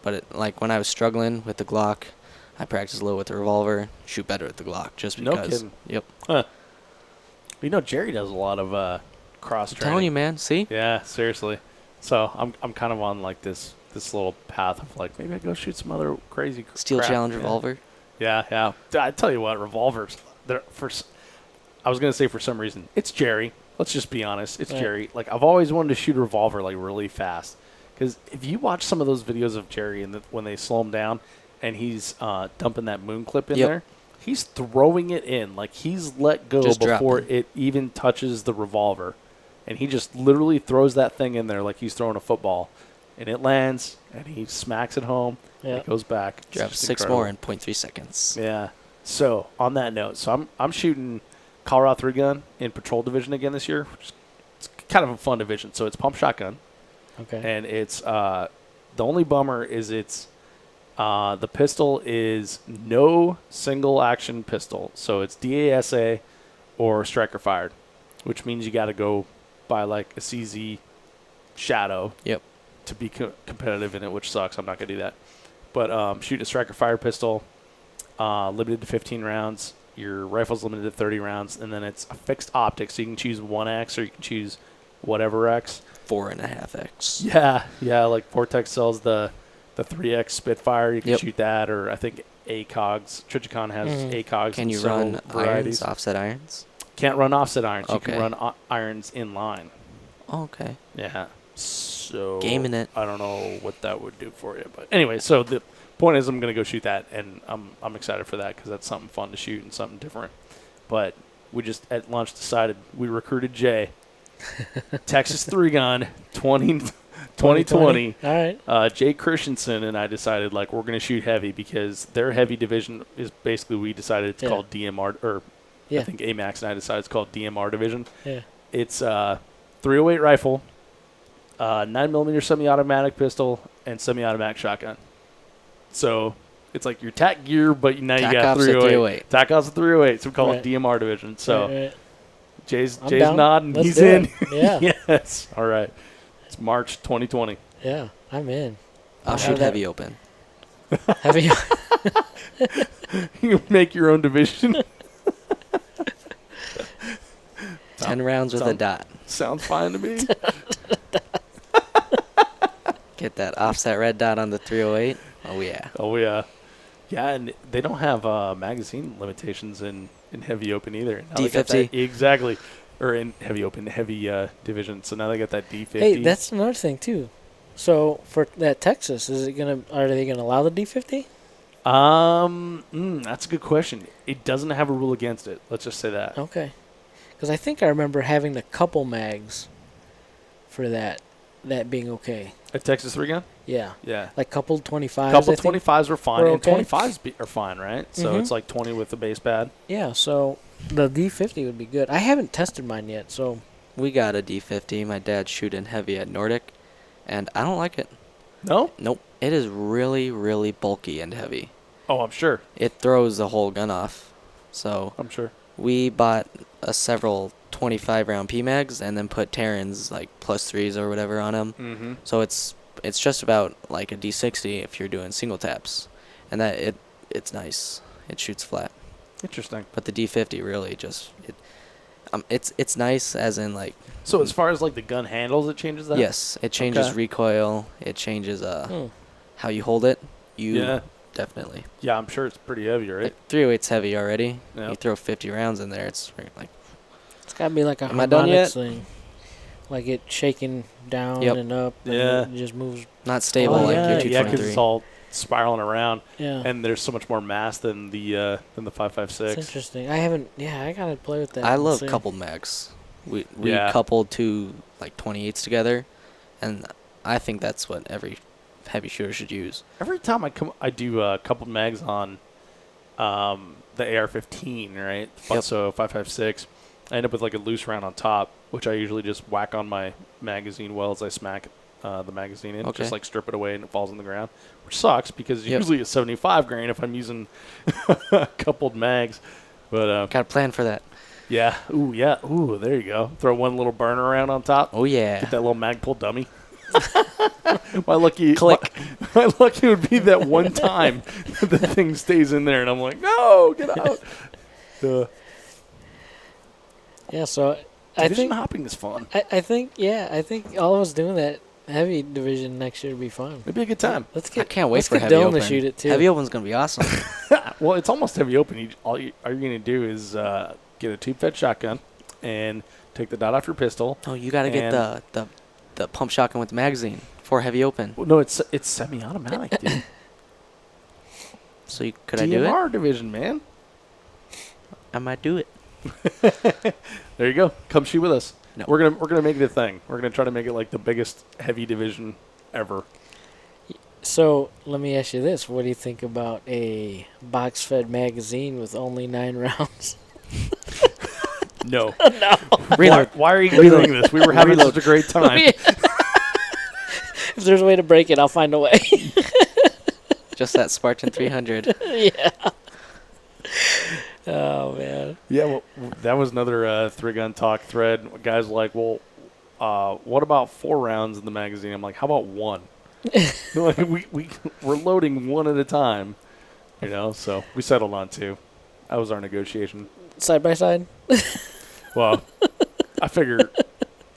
but like when I was struggling with the Glock, I practiced a little with the revolver, shoot better with the Glock just No because. kidding. Yep. Huh. Jerry does a lot of cross I'm training. telling you, man. See? Yeah, seriously. So I'm kind of on like this little path of like maybe I go shoot some other crazy Steel crap. challenge Yeah. revolver. Yeah. I tell you what, revolvers. I was gonna say for some reason it's Jerry. Let's just be honest. It's Right. Jerry. Like I've always wanted to shoot a revolver like really fast, because if you watch some of those videos of Jerry and when they slow him down, and he's dumping that moon clip in Yep. there, he's throwing it in. Like, he's let go Just before dropping. it even touches the revolver. And he just literally throws that thing in there like he's throwing a football. And it lands, and he smacks it home, and it goes back. It's Drops just 6 incredible. more in 0.3 seconds. Yeah. So, on that note, I'm shooting Colorado 3-gun in Patrol Division again this year, which is it's kind of a fun division. So, it's pump shotgun. Okay. And it's the only bummer is it's the pistol is no single action pistol. So, it's DASA or striker fired, which means you got to go buy like a CZ Shadow. Yep. To be competitive in it, which sucks. I'm not going to do that. But shooting a striker fire pistol, limited to 15 rounds. Your rifle's limited to 30 rounds. And then it's a fixed optic, so you can choose 1X or you can choose whatever X. 4.5x. Yeah, like Vortex sells the 3X Spitfire. You can shoot that, or I think ACOGs. Trijicon has ACOGs. Can you several run varieties. irons, offset irons? Can't run offset irons. You Okay. can run irons in line. Oh, okay. Yeah. So Gaming it. I don't know what that would do for you, but anyway. So the point is, I'm gonna go shoot that, and I'm excited for that because that's something fun to shoot and something different. But we just at lunch decided we recruited Jay, Texas 3-gun 2020. All right. Jay Christensen and I decided like we're gonna shoot heavy because their heavy division is basically we decided it's called DMR or I think AMAX and I decided it's called DMR division. Yeah. It's 308 rifle. 9mm semi-automatic pistol and semi-automatic shotgun. So it's like your TAC gear, but now you got 308. TAC ops 308. So we call it DMR division. So right. Jay's down. nodding. Let's He's do in. it. Yeah. Yes. All right. It's March 2020. Yeah, I'm in. I'll shoot heavy open. Heavy. You make your own division. 10 rounds with a dot. Sounds fine to me. Get that offset red dot on the 308. Oh, yeah. Oh, yeah. Yeah, and they don't have magazine limitations in heavy open either. Now they got D50. that- exactly. Or in heavy open, heavy division. So now they got that D50. Hey, that's another thing too. So for that Texas, are they gonna allow the D50? That's a good question. It doesn't have a rule against it. Let's just say that. Okay. Because I think I remember having the couple mags for that being okay. A Texas 3-gun? Yeah. Yeah. Like coupled 25s. Couple 25s were fine. Were And okay. 25s are fine, right? So it's like 20 with the base pad. Yeah, so the D50 would be good. I haven't tested mine yet, so. We got a D50. My dad's shooting heavy at Nordic, and I don't like it. No? Nope. It is really, really bulky and heavy. Oh, I'm sure. It throws the whole gun off. So I'm sure. we bought several 25-round PMags and then put Terrans, like +3s or whatever, on them. Mm-hmm. So it's just about like a D60 if you're doing single taps, and that it's nice. It shoots flat. Interesting. But the D50 really just it's nice as in like. So as far as like the gun handles, it changes that? Yes, it changes Okay. recoil. It changes how you hold it. Yeah. Definitely. Yeah, I'm sure it's pretty heavy, right? Like 308's heavy already. Yeah. You throw 50 rounds in there, it's like. It's got to be like a Am I done harmonics yet? thing. Like it shaking down Yep. and up. And Yeah. It just moves. Not stable Oh, like yeah. your Yeah, because 223. it's all spiraling around, Yeah. and there's so much more mass than the It's 5.56. interesting. I haven't. Yeah, I got to play with that. I and love see. coupled mags. We Yeah. coupled two like 28s together, and I think that's what every heavy shooter should use. Every time I do coupled mags on the AR-15, right? Yep. So 5.56, I end up with like a loose round on top, which I usually just whack on my magazine well as I smack the magazine in, Okay. just like strip it away and it falls on the ground, which sucks because Yep. usually it's 75 grain if I'm using coupled mags. But Got a plan for that. yeah, ooh, there you go. Throw one little burner around on top. Oh yeah. Get that little mag pull dummy. my lucky Click. My lucky would be that one time that the thing stays in there, and I'm like, no, get out. Yeah, so I Division think hopping is fun. I think all of us doing that heavy division next year would be fun. It'd be a good time. Let's I get. can't wait let's for get heavy Dylan open. to shoot it too. Heavy open's gonna be awesome. Well, it's almost heavy open. All you're gonna do is get a tube-fed shotgun and take the dot off your pistol. Oh, you gotta get the pump shotgun with the magazine for heavy open. Well, no, it's semi-automatic, dude. So could I do it? DMR division, man. I might do it. There you go. Come shoot with us. No. We're gonna make it a thing. We're gonna try to make it like the biggest heavy division ever. So let me ask you this: what do you think about a box-fed magazine with only 9 rounds? No. No. Why are you doing this? We were having such a great time. If there's a way to break it, I'll find a way. Just that Spartan 300. Yeah. Oh man. Yeah, well, that was another three-gun talk thread. Guys were like, well, what about 4 rounds in the magazine? I'm like, how about 1? Like, we're loading 1 at a time, you know. So we settled on 2. That was our negotiation. Side by side. Well, I figure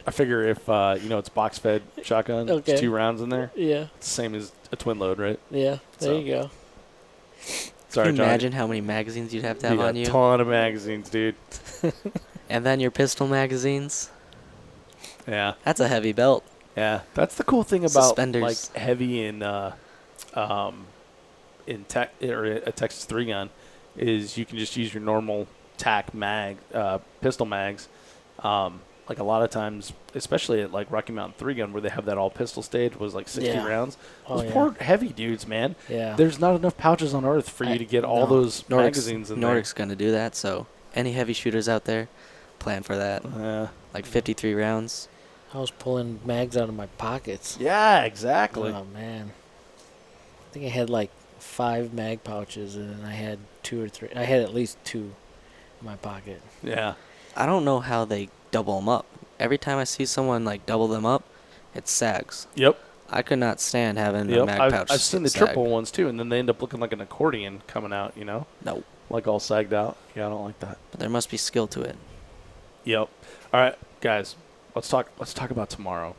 if it's box fed shotgun, Okay. it's 2 rounds in there. Yeah. It's the same as a twin load, right? Yeah. There So. you go. Sorry, Can you John. imagine how many magazines you'd have to have You got on a you? ton of magazines, dude. And then your pistol magazines. Yeah. That's a heavy belt. Yeah, that's the cool thing about Suspenders. like heavy in tech or a Texas 3-gun is you can just use your normal tack mag, pistol mags. Like a lot of times, especially at like Rocky Mountain 3-gun where they have that all pistol stage was like 60 Yeah. rounds. Oh, Those yeah. poor heavy dudes, man. Yeah. There's not enough pouches on Earth for you to get all no. those magazines in Nordic's going to do that, so any heavy shooters out there, plan for that. there. Like 53 rounds. I was pulling mags out of my pockets. Yeah, exactly. Oh man. I think I had like 5 mag pouches, and then I had 2 or 3. I had at least 2 in my pocket. Yeah. I don't know how they double them up. Every time I see someone like double them up, it sags. Yep. I could not stand having a Yep. mag pouch. I've seen the sag. triple ones too, and then they end up looking like an accordion coming out, you know? No, Like all sagged out. Yeah, I don't like that. but there must be skill to it. Yep. All right, guys. Let's talk about tomorrow.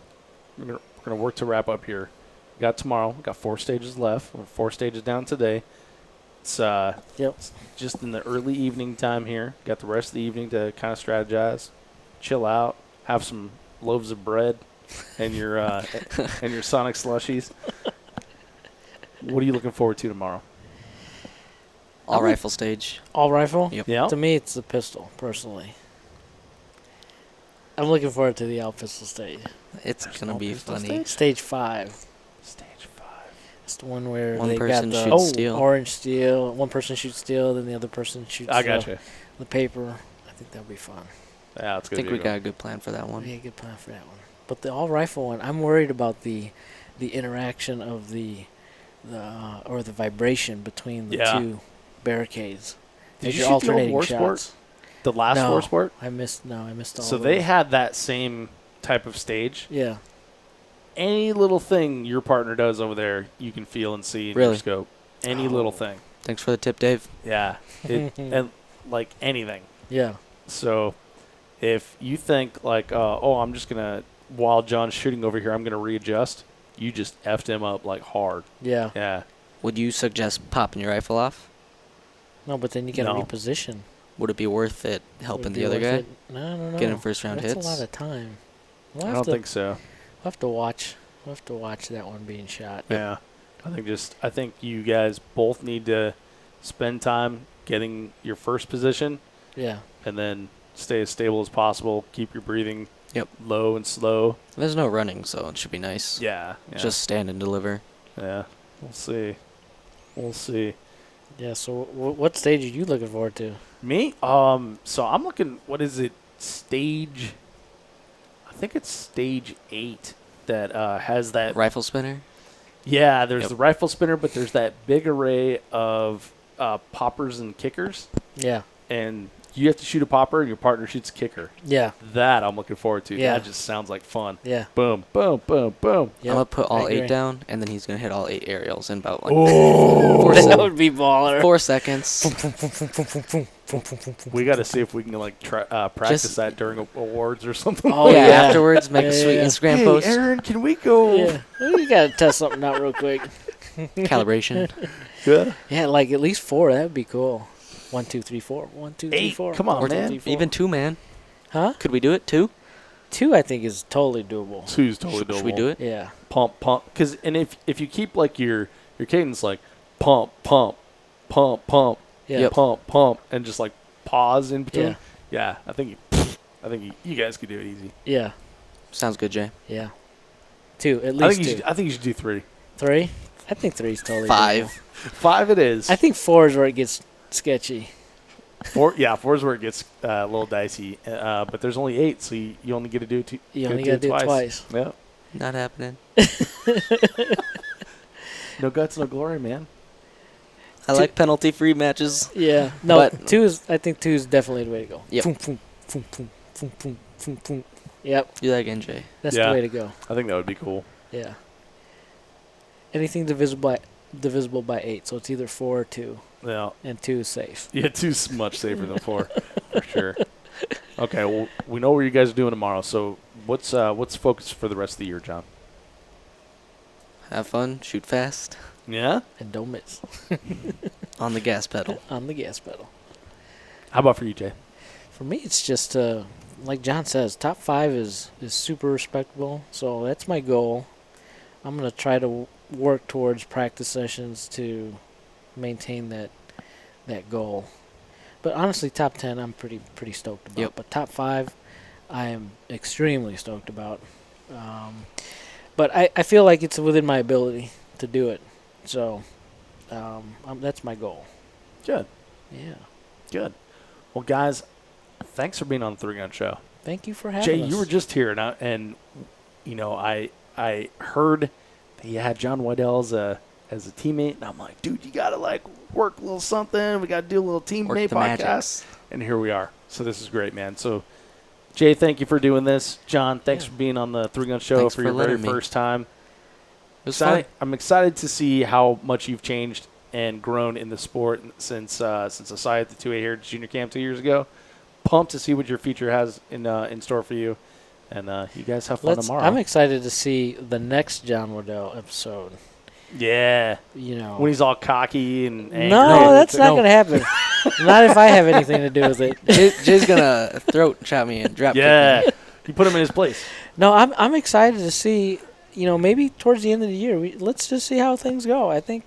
We're gonna work to wrap up here. We got tomorrow. We got 4 stages left. We're 4 stages down today. It's Yep. it's just in the early evening time here. Got the rest of the evening to kind of strategize, chill out, have some loaves of bread, and your and your Sonic slushies. What are you looking forward to tomorrow? All rifle stage. All rifle? Yep. Yeah. To me, it's the pistol, personally. I'm looking forward to the out pistol stage. It's There's gonna no be pistol funny. stage? Stage 5. Stage 5. It's the one where One they person got the shoots steel. orange steel. One person shoots steel, then the other person shoots I gotcha. the paper. I think that'll be fun. Yeah, that's I good. think we got a good plan for that That'll be one. a good plan for that one. But the all rifle one, I'm worried about the interaction of the vibration between the Yeah. 2 barricades. Did As you you're shoot the old alternating war shots. sport? The last No. war sport? I missed all So of they those. had that same type of stage. Yeah. Any little thing your partner does over there, you can feel and see in your Really? scope. Any Oh. little thing. Thanks for the tip, Dave. Yeah. And like anything. Yeah. So if you think like, I'm just going to, while John's shooting over here, I'm going to readjust, you just effed him up like hard. Yeah. Yeah. Would you suggest popping your rifle off? No, but then you got to No. reposition. Would it be worth it helping Would the be other worth guy? it? No. Getting first round That's hits? a lot of time. I don't think so. We'll have to watch. We'll have to watch that one being shot. Yeah. I think you guys both need to spend time getting your first position Yeah. and then stay as stable as possible. Keep your breathing Yep. low and slow. There's no running, so it should be nice. Yeah. Just stand and deliver. yeah. We'll see. Yeah. So, what stage are you looking forward to? Me? So I'm looking. What is it? Stage. I think it's stage 8 that has that. Rifle spinner? Yeah. There's Yep. the rifle spinner, but there's that big array of poppers and kickers, Yeah. and you have to shoot a popper, and your partner shoots a kicker. Yeah. That I'm looking forward to. Yeah. That just sounds like fun. Yeah. Boom, boom, boom, boom. Yep. I'm going to put all I 8 agree. down, and then he's going to hit all 8 aerials in about like Oh, 4 That seconds. would be baller. 4 seconds. we got to see if we can like practice Just- that during awards or something. Oh, yeah, yeah. afterwards, make a Yeah, sweet yeah. Instagram Hey, post. Aaron, can we go? Yeah. Well, you gotta test something out real quick. Calibration. Yeah. Yeah, like at least 4. That'd be cool. 1, 2, 3, 4. 1, 2, 3, 8. 4. Come on, 1, 2, man. 3, 4. Even 2, man. Huh? Could we do it? 2? 2, I think, is totally doable. Two's totally doable. Should we do it? Yeah. Pump, pump. Because if you keep like your cadence like pump, pump, pump, pump, Yeah. Yep. pump, pump, and just like pause in between. Yeah. I think you guys could do it easy. Yeah. Sounds good, Jay. Yeah. 2, at least 2. I think you should do 3. 3? I think 3 is totally 5. doable. 5 it is. I think 4 is where it gets sketchy. 4 is where it gets a little dicey. But there's only 8, so you only get to do it. You only got to do it twice. Yeah. Not happening. No guts, no glory, man. I like penalty-free matches. Yeah. No, But- I think 2 is definitely the way to go. Yep. Boom, boom, boom, boom, boom, boom, boom, boom. Yep. Do that again, Jay. That's Yeah. the way to go. I think that would be cool. Yeah. Anything divisible by 8, so it's either 4 or 2, Yeah. and 2 is safe. Yeah, 2's much safer than 4, for sure. Okay, well, we know what you guys are doing tomorrow. So what's focus for the rest of the year, John? Have fun, shoot fast, Yeah? And don't miss on the gas pedal. on the gas pedal. How about for you, Jay? For me, it's just like John says, top 5 is super respectable. So that's my goal. I'm gonna try to work towards practice sessions to maintain that goal. But honestly, top 10, I'm pretty stoked about. Yep. But top 5, I am extremely stoked about. But I feel like it's within my ability to do it. So that's my goal. Good. Yeah. Good. Well, guys, thanks for being on the 3 Gun Show. Thank you for having Jay, us. you were just here, and you know, I heard that you had Jon Wiedell as a teammate, and I'm like, dude, you gotta like work a little something. We gotta do a little teammate Work the podcast, magics. and here we are. So this is great, man. So, Jay, thank you for doing this. John, thanks Yeah. for being on the 3 Gun Show Thanks for for your very letting me. first time. It was fun. I'm excited to see how much you've changed and grown in the sport since I saw you at the 2A here at Junior Camp 2 years ago. Pumped to see what your future has in store for you, and you guys have fun tomorrow. I'm excited to see the next Jon Wiedell episode. Yeah, You know. when he's all cocky and angry. No, that's not going to happen. Not if I have anything to do with it. Jay's gonna throat chop me and drop kick Yeah, me. you put him in his place. No, I'm excited to see. Maybe towards the end of the year, let's just see how things go. I think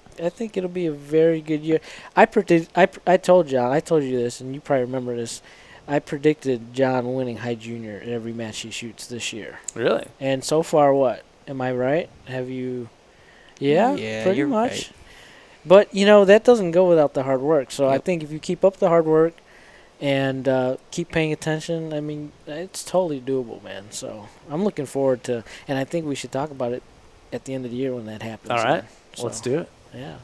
it'll be a very good year. I told John, I told you this, and you probably remember this. I predicted John winning high junior in every match he shoots this year. Really? And so far, what? Am I right? Have you? Yeah, Yeah, pretty you're much. right. But that doesn't go without the hard work. So I Yep. think if you keep up the hard work and keep paying attention, I mean, it's totally doable, man. So I'm looking forward to, and I think we should talk about it at the end of the year when that happens. All right, So, let's do it. Yeah.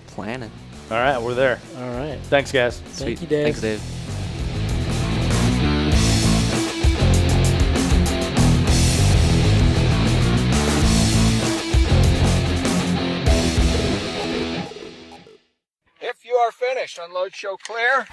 Planning. All right, we're there. All right. Thanks, guys. Thank Sweet. you, Dave. Thanks, Dave. If you are finished, unload, show clear.